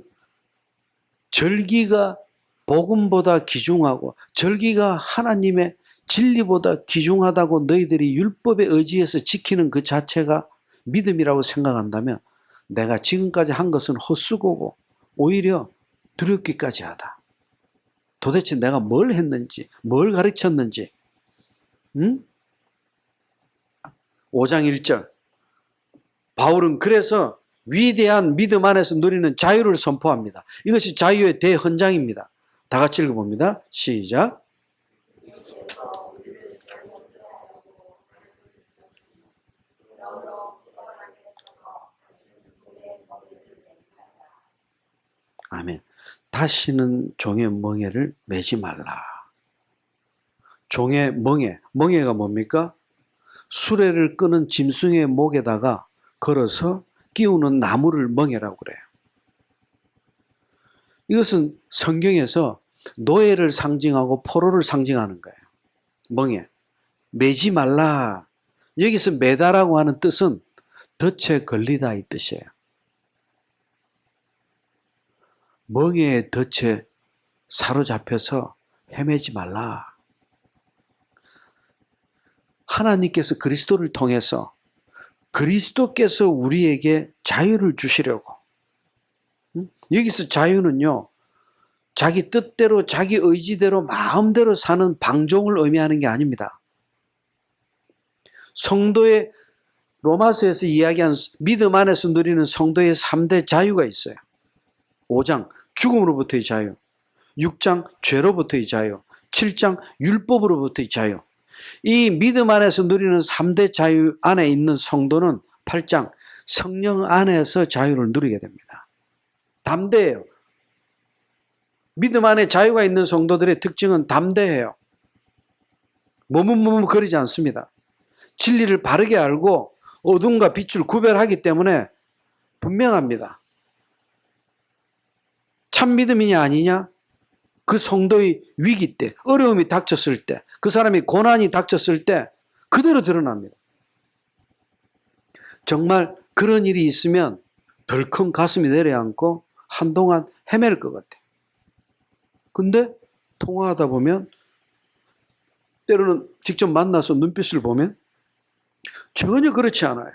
절기가 복음보다 귀중하고 절기가 하나님의 진리보다 귀중하다고 너희들이 율법에 의지해서 지키는 그 자체가 믿음이라고 생각한다면 내가 지금까지 한 것은 헛수고고 오히려 두렵기까지 하다. 도대체 내가 뭘 했는지, 뭘 가르쳤는지. 5장 1절 바울은 그래서 위대한 믿음 안에서 누리는 자유를 선포합니다. 이것이 자유의 대헌장입니다. 다 같이 읽어봅니다. 시작. 아멘. 다시는 종의 멍에를 매지 말라. 종의 멍에가 뭡니까? 수레를 끄는 짐승의 목에다가 걸어서 끼우는 나무를 멍에라고 그래요. 이것은 성경에서 노예를 상징하고 포로를 상징하는 거예요. 멍에. 매지 말라. 여기서 매다라고 하는 뜻은 덫에 걸리다 이 뜻이에요. 멍에의 덫에 사로잡혀서 헤매지 말라. 하나님께서 그리스도를 통해서 그리스도께서 우리에게 자유를 주시려고. 여기서 자유는요, 자기 뜻대로 자기 의지대로 마음대로 사는 방종을 의미하는 게 아닙니다. 성도의 로마서에서 이야기한 믿음 안에서 누리는 성도의 3대 자유가 있어요. 5장 죽음으로부터의 자유, 6장 죄로부터의 자유, 7장 율법으로부터의 자유. 이 믿음 안에서 누리는 3대 자유 안에 있는 성도는 8장 성령 안에서 자유를 누리게 됩니다. 담대해요. 믿음 안에 자유가 있는 성도들의 특징은 담대해요. 머뭇머뭇거리지 않습니다. 진리를 바르게 알고 어둠과 빛을 구별하기 때문에 분명합니다. 참 믿음이냐 아니냐? 그 성도의 위기 때, 어려움이 닥쳤을 때, 그 사람이 고난이 닥쳤을 때 그대로 드러납니다. 정말 그런 일이 있으면 덜컹 가슴이 내려앉고 한동안 헤맬 것 같아. 근데 통화하다 보면 때로는 직접 만나서 눈빛을 보면 전혀 그렇지 않아요.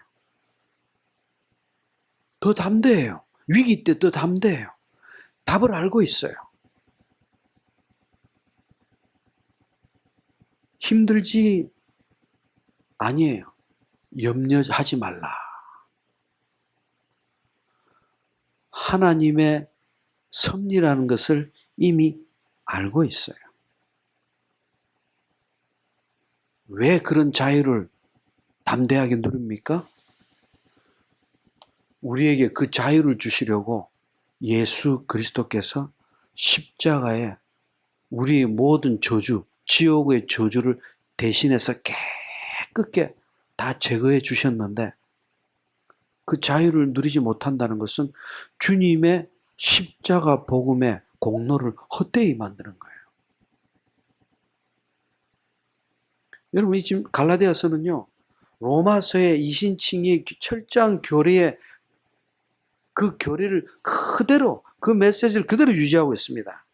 더 담대해요. 위기 때 더 담대해요. 답을 알고 있어요. 힘들지 아니에요. 염려하지 말라. 하나님의 섭리라는 것을 이미 알고 있어요. 왜 그런 자유를 담대하게 누립니까? 우리에게 그 자유를 주시려고 예수 그리스도께서 십자가에 우리의 모든 저주, 지옥의 저주를 대신해서 깨끗게 다 제거해 주셨는데 그 자유를 누리지 못한다는 것은 주님의 십자가 복음의 공로를 헛되이 만드는 거예요. 여러분, 지금 갈라디아서는요, 로마서의 이신칭의 철저한 교리에 그 교리를 그대로, 그 메시지를 그대로 유지하고 있습니다.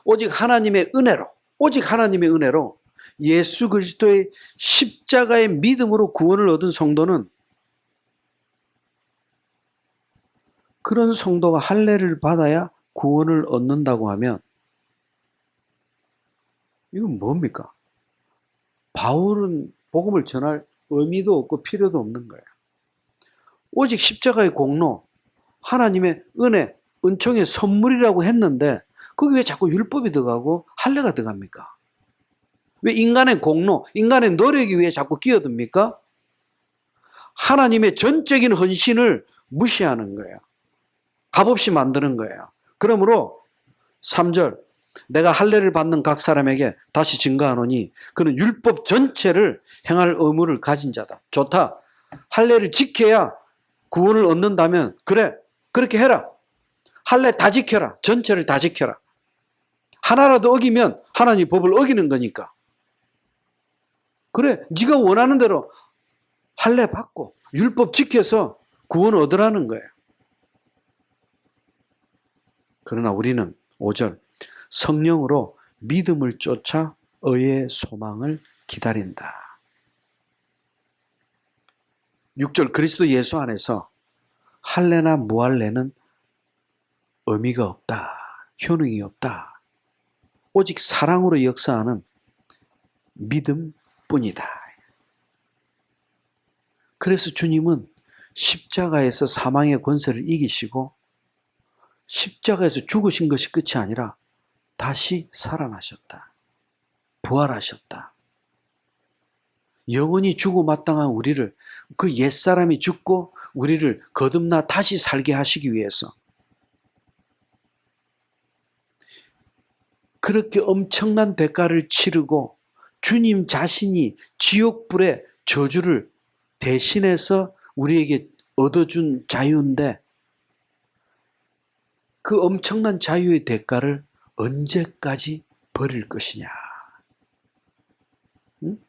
오직 하나님의 은혜로 예수 그리스도의 십자가의 믿음으로 구원을 얻은 성도는 그런 성도가 할례를 받아야 구원을 얻는다고 하면 이건 뭡니까? 바울은 복음을 전할 의미도 없고 필요도 없는 거예요. 오직 십자가의 공로, 하나님의 은혜, 은총의 선물이라고 했는데 거기 왜 자꾸 율법이 들어가고 할례가 들어갑니까? 왜 인간의 공로, 인간의 노력이 왜 자꾸 끼어듭니까? 하나님의 전적인 헌신을 무시하는 거예요. 값없이 만드는 거예요. 그러므로 3절, 내가 할례를 받는 각 사람에게 다시 증거하노니 그는 율법 전체를 행할 의무를 가진 자다. 좋다. 할례를 지켜야 구원을 얻는다면 그래, 그렇게 해라. 할례 다 지켜라. 전체를 다 지켜라. 하나라도 어기면 하나님 법을 어기는 거니까. 그래, 네가 원하는 대로 할례 받고 율법 지켜서 구원을 얻으라는 거예요. 그러나 우리는 5절, 성령으로 믿음을 쫓아 의의 소망을 기다린다. 6절, 그리스도 예수 안에서 할례나 무할례는 의미가 없다. 효능이 없다. 오직 사랑으로 역사하는 믿음뿐이다. 그래서 주님은 십자가에서 사망의 권세를 이기시고 십자가에서 죽으신 것이 끝이 아니라 다시 살아나셨다. 부활하셨다. 영원히 죽고 마땅한 우리를, 그 옛사람이 죽고 우리를 거듭나 다시 살게 하시기 위해서 그렇게 엄청난 대가를 치르고 주님 자신이 지옥불의 저주를 대신해서 우리에게 얻어준 자유인데 그 엄청난 자유의 대가를 언제까지 버릴 것이냐. 응?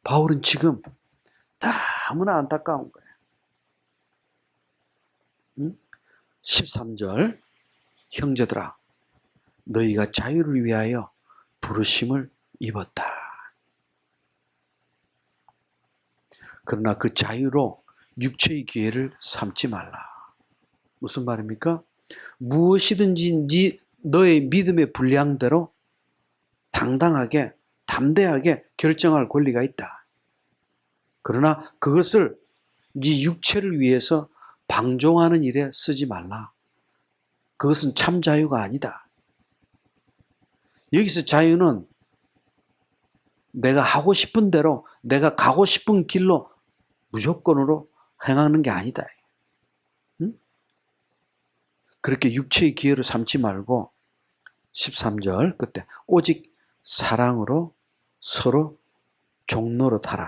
바울은 지금 너무나 안타까운 거예요. 응? 13절, 형제들아 너희가 자유를 위하여 부르심을 입었다. 그러나 그 자유로 육체의 기회를 삼지 말라. 무슨 말입니까? 무엇이든지 너의 믿음의 분량대로 당당하게 담대하게 결정할 권리가 있다. 그러나 그것을 네 육체를 위해서 방종하는 일에 쓰지 말라. 그것은 참 자유가 아니다. 여기서 자유는 내가 하고 싶은 대로 내가 가고 싶은 길로 무조건으로 행하는 게 아니다. 응? 그렇게 육체의 기회를 삼지 말고 13절 끝에 오직 사랑으로 서로 종로로 달아.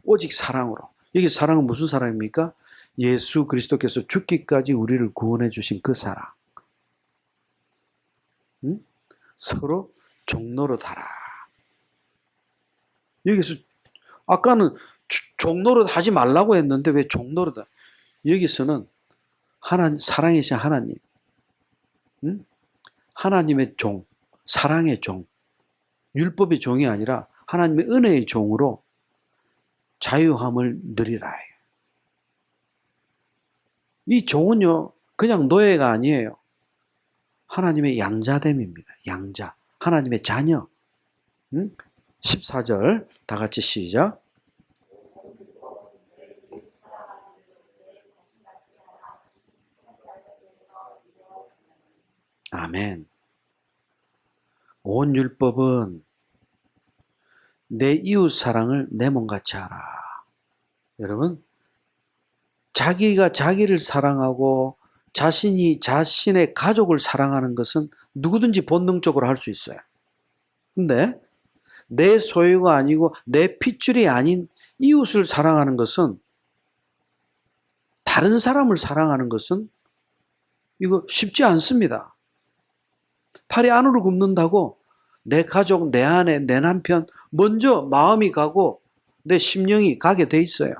오직 사랑으로. 여기 사랑은 무슨 사랑입니까? 예수 그리스도께서 죽기까지 우리를 구원해 주신 그 사랑. 응? 서로 종로로 달아. 여기서 아까는 종노릇 하지 말라고 했는데 왜 종노릇? 여기서는 사랑이신 하나님, 응? 하나님의 종, 사랑의 종, 율법의 종이 아니라 하나님의 은혜의 종으로 자유함을 누리라. 이 종은요, 그냥 노예가 아니에요. 하나님의 양자됨입니다. 양자. 하나님의 자녀. 14절 다 같이 시작. 아멘. 온 율법은 내 이웃 사랑을 내 몸같이 하라. 여러분, 자기가 자기를 사랑하고 자신이 자신의 가족을 사랑하는 것은 누구든지 본능적으로 할 수 있어요. 근데 내 소유가 아니고 내 핏줄이 아닌 이웃을 사랑하는 것은, 다른 사람을 사랑하는 것은 이거 쉽지 않습니다. 팔이 안으로 굽는다고 내 가족, 내 아내, 내 남편 먼저 마음이 가고 내 심령이 가게 돼 있어요.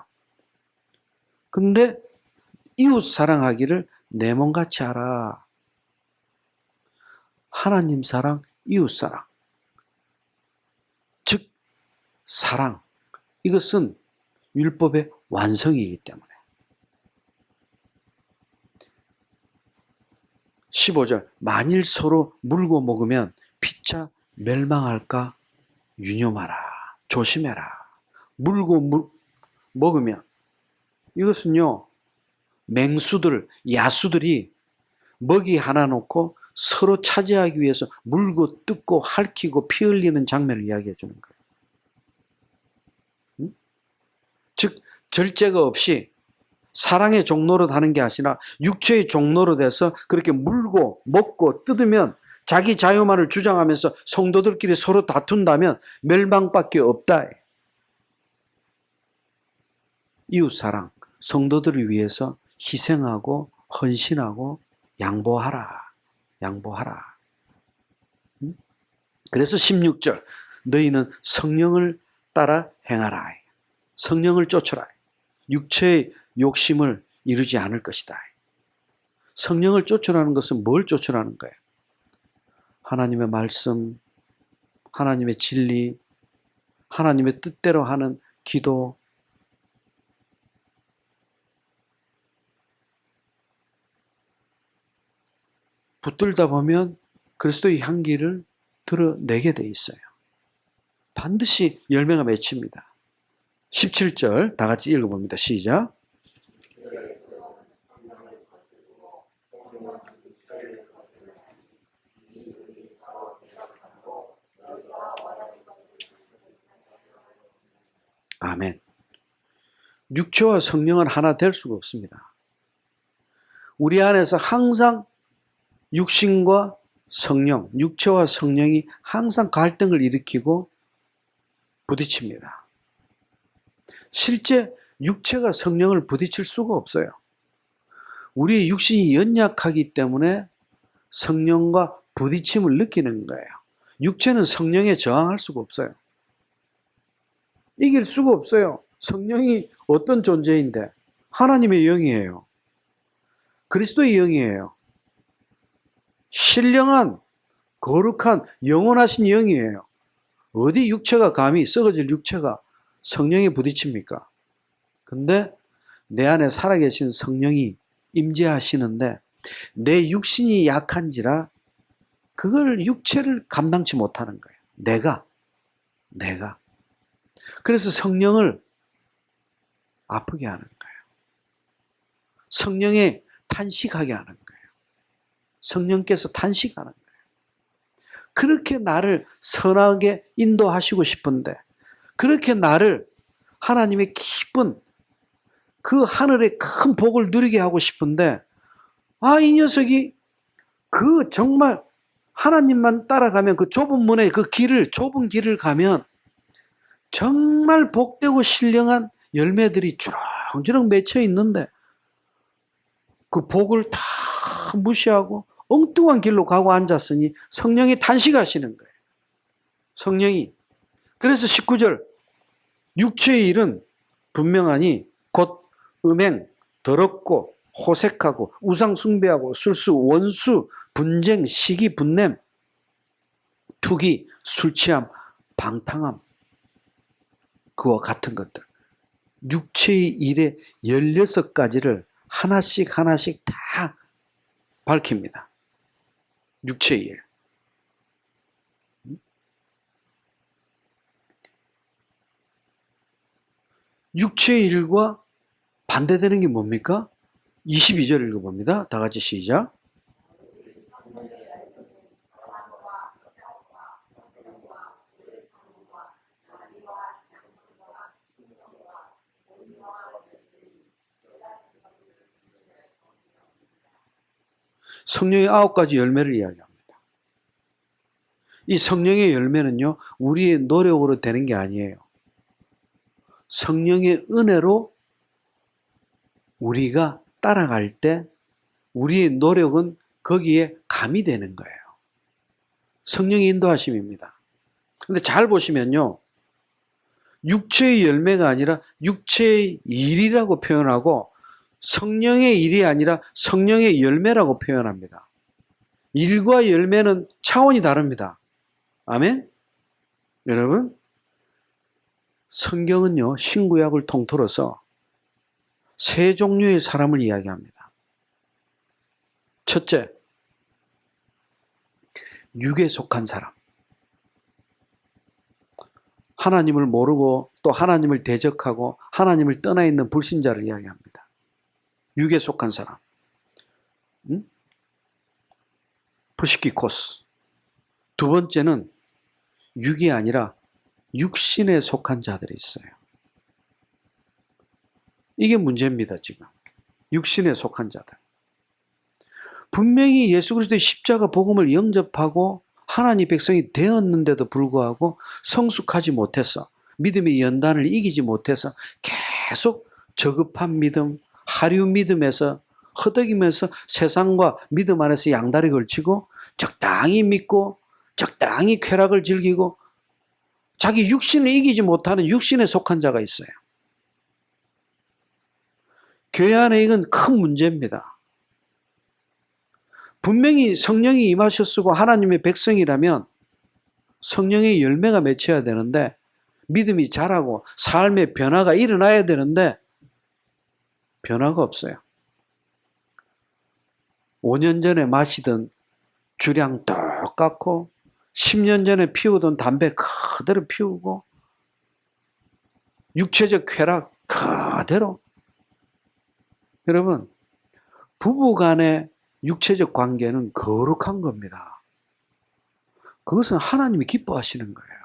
근데 이웃 사랑하기를 내 몸같이 하라. 하나님 사랑, 이웃 사랑. 즉 사랑. 이것은 율법의 완성이기 때문에. 15절. 만일 서로 물고 먹으면 피차 멸망할까 유념하라. 조심해라. 물고 먹으면, 이것은요, 맹수들, 야수들이 먹이 하나 놓고 서로 차지하기 위해서 물고 뜯고 핥히고 피 흘리는 장면을 이야기해 주는 거예요. 즉 절제가 없이 사랑의 종로로 하는 게 아니라 육체의 종로로 돼서 그렇게 물고 먹고 뜯으면 자기 자유만을 주장하면서 성도들끼리 서로 다툰다면 멸망밖에 없다. 이웃사랑, 성도들을 위해서 희생하고 헌신하고 양보하라. 양보하라. 그래서 16절, 너희는 성령을 따라 행하라. 성령을 쫓으라. 육체의 욕심을 이루지 않을 것이다. 성령을 쫓으라는 것은 뭘 쫓으라는 거예요? 하나님의 말씀, 하나님의 진리, 하나님의 뜻대로 하는 기도. 붙들다 보면 그리스도의 향기를 드러내게 돼 있어요. 반드시 열매가 맺힙니다. 17절 다 같이 읽어봅니다. 시작. 아멘. 육체와 성령은 하나 될 수가 없습니다. 우리 안에서 항상 육신과 성령, 육체와 성령이 항상 갈등을 일으키고 부딪힙니다. 실제 육체가 성령을 부딪힐 수가 없어요. 우리의 육신이 연약하기 때문에 성령과 부딪힘을 느끼는 거예요. 육체는 성령에 저항할 수가 없어요. 이길 수가 없어요. 성령이 어떤 존재인데? 하나님의 영이에요. 그리스도의 영이에요. 신령한, 거룩한, 영원하신 영이에요. 어디 육체가 감히, 썩어질 육체가 성령에 부딪힙니까? 근데 내 안에 살아계신 성령이 임재하시는데 내 육신이 약한지라 그걸 육체를 감당치 못하는 거예요. 내가. 그래서 성령을 아프게 하는 거예요. 성령에 탄식하게 하는 거예요. 성령께서 탄식하는 거예요. 그렇게 나를 선하게 인도하시고 싶은데, 그렇게 나를 하나님의 기쁜 그 하늘의 큰 복을 누리게 하고 싶은데, 이 녀석이 그 정말 하나님만 따라가면 그 좁은 문에 좁은 길을 가면 정말 복되고 신령한 열매들이 주렁주렁 맺혀 있는데 그 복을 다 무시하고 엉뚱한 길로 가고 앉았으니 성령이 탄식하시는 거예요. 성령이. 그래서 19절 육체의 일은 분명하니 곧 음행, 더럽고 호색하고 우상 숭배하고 술수, 원수, 분쟁, 시기, 분냄, 투기, 술 취함, 방탕함, 그와 같은 것들. 육체의 일의 16가지를 하나씩 다 밝힙니다. 육체의 일. 육체의 일과 반대되는 게 뭡니까? 22절 읽어봅니다. 다 같이 시작. 성령의 9가지 열매를 이야기합니다. 이 성령의 열매는요, 우리의 노력으로 되는 게 아니에요. 성령의 은혜로 우리가 따라갈 때 우리의 노력은 거기에 가미되는 거예요. 성령의 인도하심입니다. 근데 잘 보시면요, 육체의 열매가 아니라 육체의 일이라고 표현하고 성령의 일이 아니라 성령의 열매라고 표현합니다. 일과 열매는 차원이 다릅니다. 아멘? 여러분, 성경은요, 신구약을 통틀어서 세 종류의 사람을 이야기합니다. 첫째, 육에 속한 사람. 하나님을 모르고 또 하나님을 대적하고 하나님을 떠나 있는 불신자를 이야기합니다. 육에 속한 사람. 프시키코스. 두 번째는 육이 아니라 육신에 속한 자들이 있어요. 이게 문제입니다, 지금. 육신에 속한 자들. 분명히 예수 그리스도의 십자가 복음을 영접하고 하나님 백성이 되었는데도 불구하고 성숙하지 못해서 믿음의 연단을 이기지 못해서 계속 저급한 믿음, 하류 믿음에서 허덕이면서 세상과 믿음 안에서 양다리 걸치고 적당히 믿고 적당히 쾌락을 즐기고 자기 육신을 이기지 못하는 육신에 속한 자가 있어요. 교회 안에 이건 큰 문제입니다. 분명히 성령이 임하셨고 하나님의 백성이라면 성령의 열매가 맺혀야 되는데 믿음이 자라고 삶의 변화가 일어나야 되는데 변화가 없어요. 5년 전에 마시던 주량 똑같고 10년 전에 피우던 담배 그대로 피우고 육체적 쾌락 그대로. 여러분, 부부간의 육체적 관계는 거룩한 겁니다. 그것은 하나님이 기뻐하시는 거예요.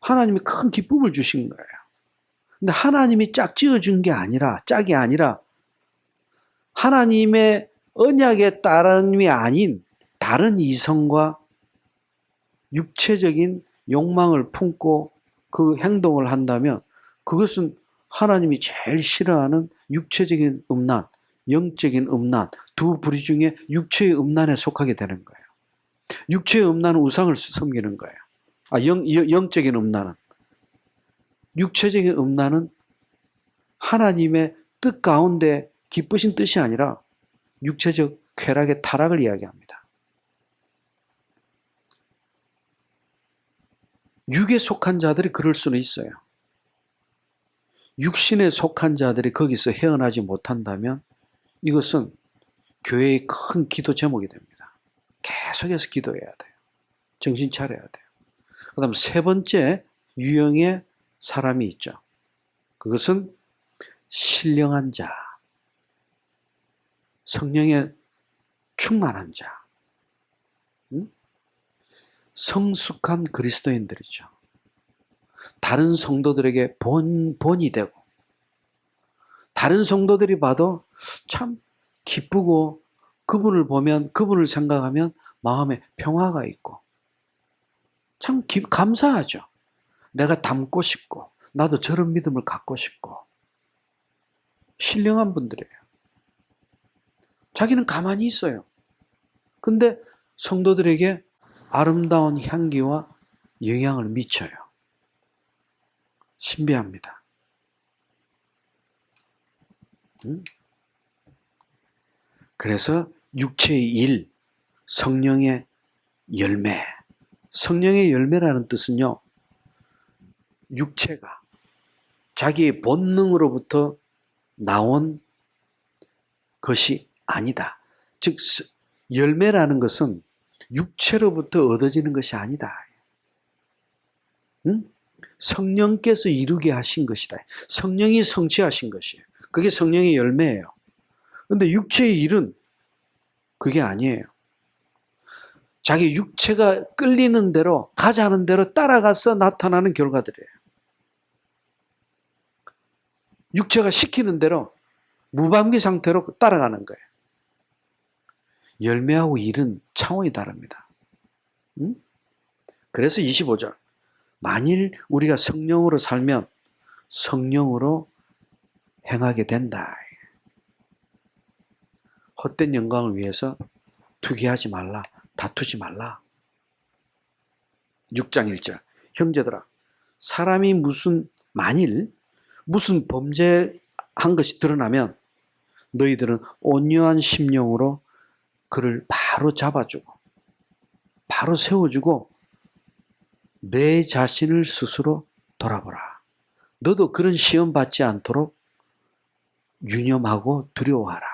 하나님이 큰 기쁨을 주신 거예요. 근데 하나님이 짝지어준 게 아니라, 짝이 아니라 하나님의 언약의 따름이 아닌 다른 이성과 육체적인 욕망을 품고 그 행동을 한다면 그것은 하나님이 제일 싫어하는 육체적인 음란, 영적인 음란, 두 부류 중에 육체의 음란에 속하게 되는 거예요. 육체의 음란은 우상을 섬기는 거예요. 영적인 음란은. 육체적인 음란은 하나님의 뜻 가운데 기쁘신 뜻이 아니라 육체적 쾌락의 타락을 이야기합니다. 육에 속한 자들이 그럴 수는 있어요. 육신에 속한 자들이 거기서 헤어나지 못한다면 이것은 교회의 큰 기도 제목이 됩니다. 계속해서 기도해야 돼요. 정신 차려야 돼요. 그 다음 세 번째 유형의 사람이 있죠. 그것은 신령한 자, 성령에 충만한 자, 성숙한 그리스도인들이죠. 다른 성도들에게 본이 되고 다른 성도들이 봐도 참 기쁘고 그분을 보면 그분을 생각하면 마음에 평화가 있고 참 감사하죠. 내가 닮고 싶고 나도 저런 믿음을 갖고 싶고 신령한 분들이에요. 자기는 가만히 있어요. 근데 성도들에게 아름다운 향기와 영향을 미쳐요. 신비합니다. 그래서 육체의 일, 성령의 열매. 성령의 열매라는 뜻은요, 육체가 자기의 본능으로부터 나온 것이 아니다. 즉, 열매라는 것은 육체로부터 얻어지는 것이 아니다. 응? 성령께서 이루게 하신 것이다. 성령이 성취하신 것이에요. 그게 성령의 열매예요. 그런데 육체의 일은 그게 아니에요. 자기 육체가 끌리는 대로, 가자는 대로 따라가서 나타나는 결과들이에요. 육체가 시키는 대로 무방비 상태로 따라가는 거예요. 열매하고 일은 차원이 다릅니다. 응? 그래서 25절. 만일 우리가 성령으로 살면 성령으로 행하게 된다. 헛된 영광을 위해서 투기하지 말라. 다투지 말라. 6장 1절. 형제들아, 사람이 만일 무슨 범죄한 것이 드러나면 너희들은 온유한 심령으로 그를 바로 잡아주고 바로 세워주고 내 자신을 스스로 돌아보라. 너도 그런 시험 받지 않도록 유념하고 두려워하라.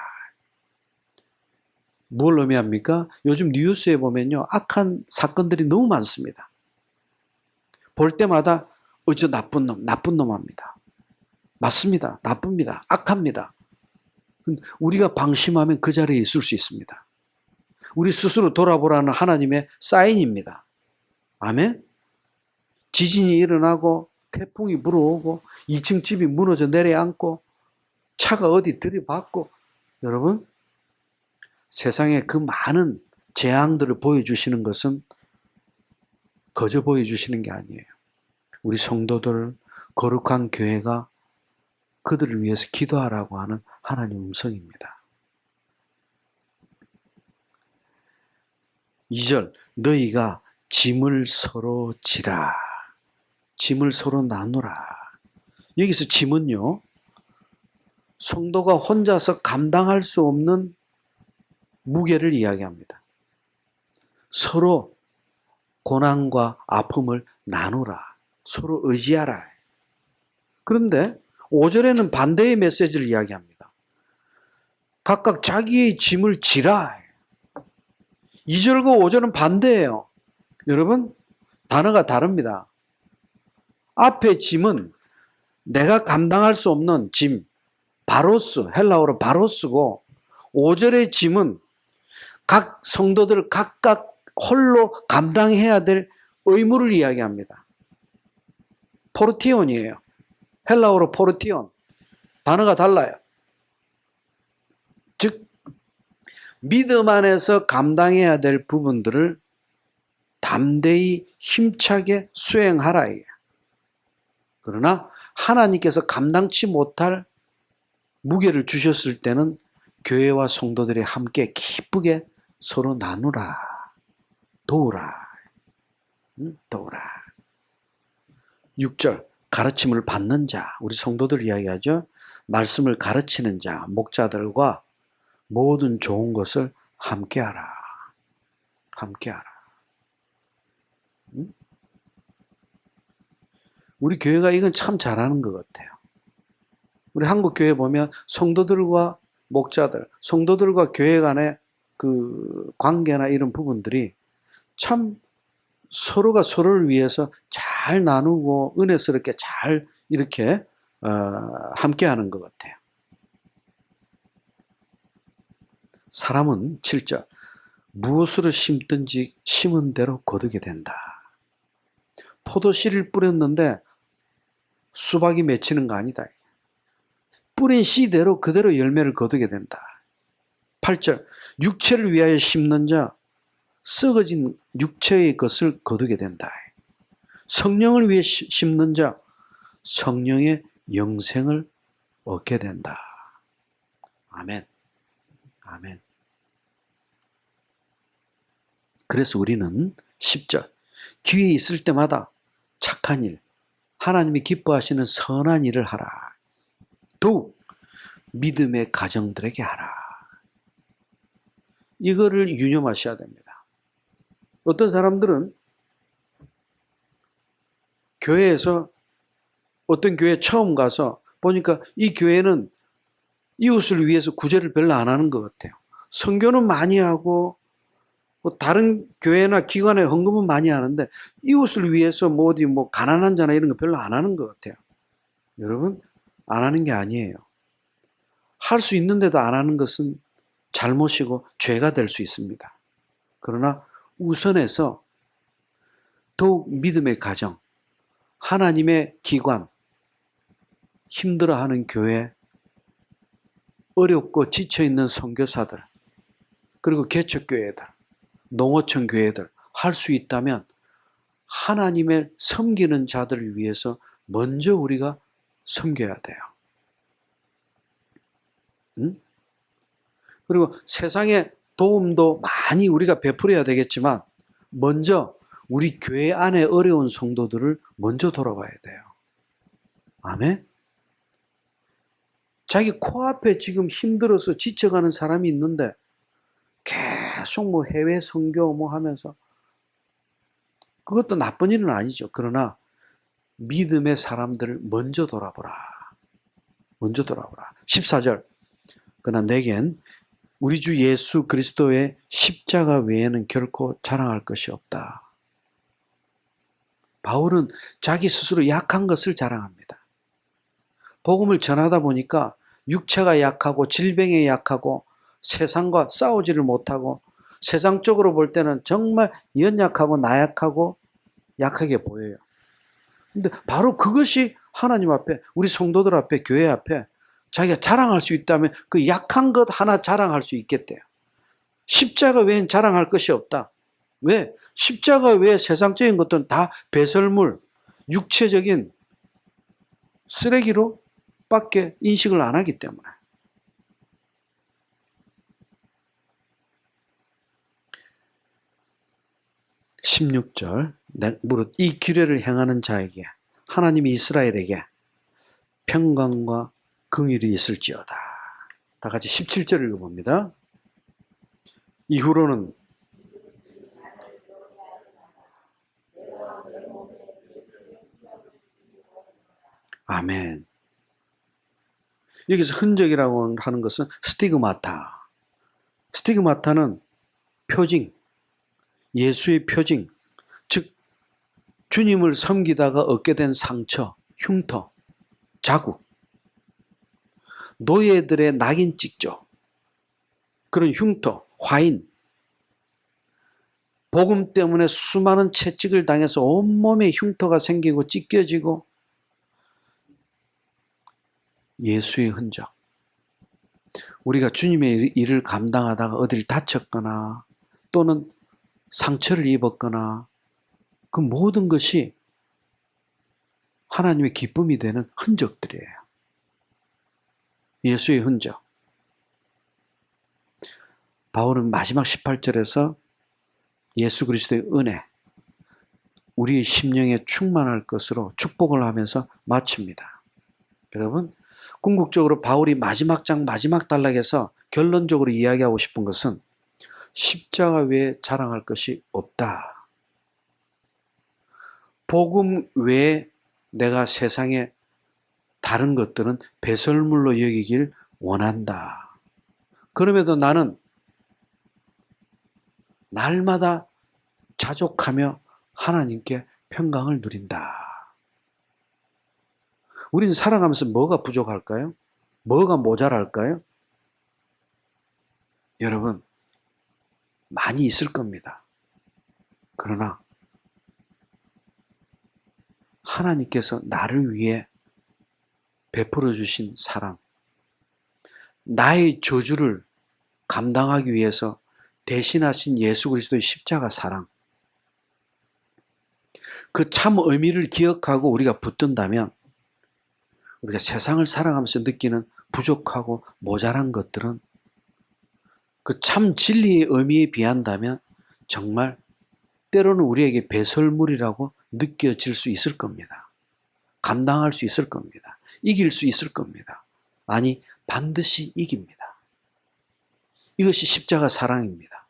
뭘 의미합니까? 요즘 뉴스에 보면요, 악한 사건들이 너무 많습니다. 볼 때마다 저 나쁜 놈 합니다. 맞습니다. 나쁩니다. 악합니다. 우리가 방심하면 그 자리에 있을 수 있습니다. 우리 스스로 돌아보라는 하나님의 사인입니다. 아멘? 지진이 일어나고 태풍이 불어오고 2층 집이 무너져 내려앉고 차가 어디 들이받고, 여러분, 세상에 그 많은 재앙들을 보여주시는 것은 거저 보여주시는 게 아니에요. 우리 성도들, 거룩한 교회가 그들을 위해서 기도하라고 하는 하나님 음성입니다. 2절, 너희가 짐을 서로 지라. 짐을 서로 나누라. 여기서 짐은요, 성도가 혼자서 감당할 수 없는 무게를 이야기합니다. 서로 고난과 아픔을 나누라. 서로 의지하라. 그런데 5절에는 반대의 메시지를 이야기합니다. 각각 자기의 짐을 지라. 2절과 5절은 반대예요. 여러분, 단어가 다릅니다. 앞의 짐은 내가 감당할 수 없는 짐, 바로스, 헬라어로 바로스고, 5절의 짐은 각 성도들 각각 홀로 감당해야 될 의무를 이야기합니다. 포르티온이에요. 헬라어로 포르티온. 단어가 달라요. 즉, 믿음 안에서 감당해야 될 부분들을 담대히 힘차게 수행하라. 그러나 하나님께서 감당치 못할 무게를 주셨을 때는 교회와 성도들이 함께 기쁘게 서로 나누라. 도우라. 도우라. 6절, 가르침을 받는 자, 우리 성도들 이야기하죠. 말씀을 가르치는 자, 목자들과 모든 좋은 것을 함께하라. 함께하라. 우리 교회가 이건 참 잘하는 것 같아요. 우리 한국 교회 보면 성도들과 목자들, 성도들과 교회 간의 그 관계나 이런 부분들이 참 서로가 서로를 위해서 잘 나누고 은혜스럽게 잘 이렇게 함께하는 것 같아요. 사람은 7절, 무엇으로 심든지 심은 대로 거두게 된다. 포도씨를 뿌렸는데 수박이 맺히는 거 아니다. 뿌린 씨대로 그대로 열매를 거두게 된다. 8절, 육체를 위하여 심는 자 썩어진 육체의 것을 거두게 된다. 성령을 위해 심는 자 성령의 영생을 얻게 된다. 아멘. 아멘. 그래서 우리는 10절, 기회 있을 때마다 착한 일, 하나님이 기뻐하시는 선한 일을 하라. 더욱 믿음의 가정들에게 하라. 이거를 유념하셔야 됩니다. 어떤 사람들은 교회에서 어떤 교회 처음 가서 보니까 이 교회는 이웃을 위해서 구제를 별로 안 하는 것 같아요. 선교는 많이 하고 뭐 다른 교회나 기관에 헌금은 많이 하는데 이웃을 위해서 뭐 어디 뭐 가난한 자나 이런 거 별로 안 하는 것 같아요. 여러분, 안 하는 게 아니에요. 할 수 있는데도 안 하는 것은 잘못이고 죄가 될 수 있습니다. 그러나 우선해서 더욱 믿음의 가정, 하나님의 기관, 힘들어하는 교회, 어렵고 지쳐있는 선교사들, 그리고 개척교회들, 농어촌 교회들 할 수 있다면 하나님을 섬기는 자들을 위해서 먼저 우리가 섬겨야 돼요. 응? 그리고 세상에 도움도 많이 우리가 베풀어야 되겠지만 먼저 우리 교회 안에 어려운 성도들을 먼저 돌아봐야 돼요. 아멘? 자기 코앞에 지금 힘들어서 지쳐가는 사람이 있는데 계속 뭐 해외 선교 뭐 하면서 그것도 나쁜 일은 아니죠. 그러나 믿음의 사람들을 먼저 돌아보라. 먼저 돌아보라. 14절. 그러나 내겐 우리 주 예수 그리스도의 십자가 외에는 결코 자랑할 것이 없다. 바울은 자기 스스로 약한 것을 자랑합니다. 복음을 전하다 보니까 육체가 약하고 질병에 약하고 세상과 싸우지를 못하고 세상적으로 볼 때는 정말 연약하고 나약하고 약하게 보여요. 근데 바로 그것이 하나님 앞에, 우리 성도들 앞에, 교회 앞에 자기가 자랑할 수 있다면 그 약한 것 하나 자랑할 수 있겠대요. 십자가 외엔 자랑할 것이 없다. 왜? 십자가 외에 세상적인 것들은 다 배설물, 육체적인 쓰레기로 밖에 인식을 안 하기 때문에. (16절) 무릇 이 규례를 행하는 자에게 하나님이 이스라엘에게 평강과 긍휼이 있을지어다. 다 같이 17절 읽어봅니다. 이후로는 아멘. 여기서 흔적이라고 하는 것은 스티그마타. 스티그마타는 표징, 예수의 표징, 즉 주님을 섬기다가 얻게 된 상처, 흉터, 자국, 노예들의 낙인 찍죠. 그런 흉터, 화인, 복음 때문에 수많은 채찍을 당해서 온몸에 흉터가 생기고 찢겨지고 예수의 흔적. 우리가 주님의 일을 감당하다가 어디를 다쳤거나 또는 상처를 입었거나 그 모든 것이 하나님의 기쁨이 되는 흔적들이에요. 예수의 흔적. 바울은 마지막 18절에서 예수 그리스도의 은혜, 우리의 심령에 충만할 것으로 축복을 하면서 마칩니다. 여러분, 궁극적으로 바울이 마지막 장 마지막 단락에서 결론적으로 이야기하고 싶은 것은 십자가 외에 자랑할 것이 없다. 복음 외에 내가 세상에 다른 것들은 배설물로 여기길 원한다. 그럼에도 나는 날마다 자족하며 하나님께 평강을 누린다. 우리는 살아가면서 뭐가 부족할까요? 뭐가 모자랄까요? 여러분, 많이 있을 겁니다. 그러나 하나님께서 나를 위해 베풀어 주신 사랑, 나의 저주를 감당하기 위해서 대신하신 예수 그리스도의 십자가 사랑, 그 참 의미를 기억하고 우리가 붙든다면 우리가 세상을 살아가면서 느끼는 부족하고 모자란 것들은 그 참 진리의 의미에 비한다면 정말 때로는 우리에게 배설물이라고 느껴질 수 있을 겁니다. 감당할 수 있을 겁니다. 이길 수 있을 겁니다. 아니, 반드시 이깁니다. 이것이 십자가 사랑입니다.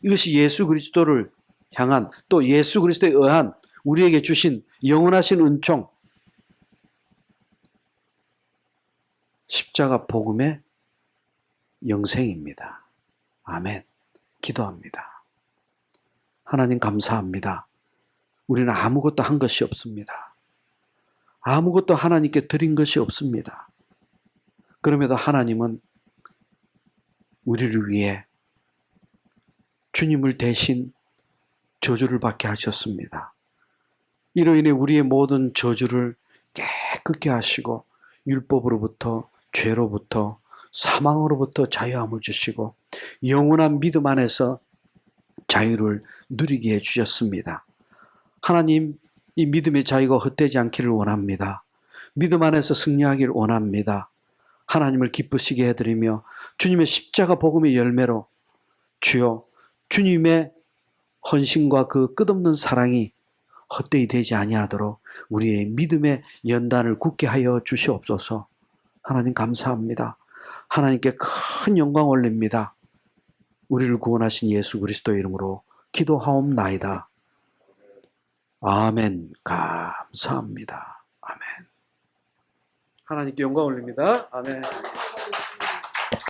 이것이 예수 그리스도를 향한, 또 예수 그리스도에 의한 우리에게 주신 영원하신 은총, 십자가 복음의 영생입니다. 아멘. 기도합니다. 하나님 감사합니다. 우리는 아무것도 한 것이 없습니다. 아무것도 하나님께 드린 것이 없습니다. 그럼에도 하나님은 우리를 위해 주님을 대신 저주를 받게 하셨습니다. 이로 인해 우리의 모든 저주를 깨끗게 하시고 율법으로부터, 죄로부터, 사망으로부터 자유함을 주시고 영원한 믿음 안에서 자유를 누리게 해주셨습니다. 하나님, 이 믿음의 자유가 헛되지 않기를 원합니다. 믿음 안에서 승리하기를 원합니다. 하나님을 기쁘시게 해드리며 주님의 십자가 복음의 열매로 주여 주님의 헌신과 그 끝없는 사랑이 헛되이 되지 아니하도록 우리의 믿음의 연단을 굳게 하여 주시옵소서. 하나님 감사합니다. 하나님께 큰 영광 올립니다. 우리를 구원하신 예수 그리스도의 이름으로 기도하옵나이다. 아멘. 감사합니다. 아멘. 하나님께 영광 올립니다. 아멘.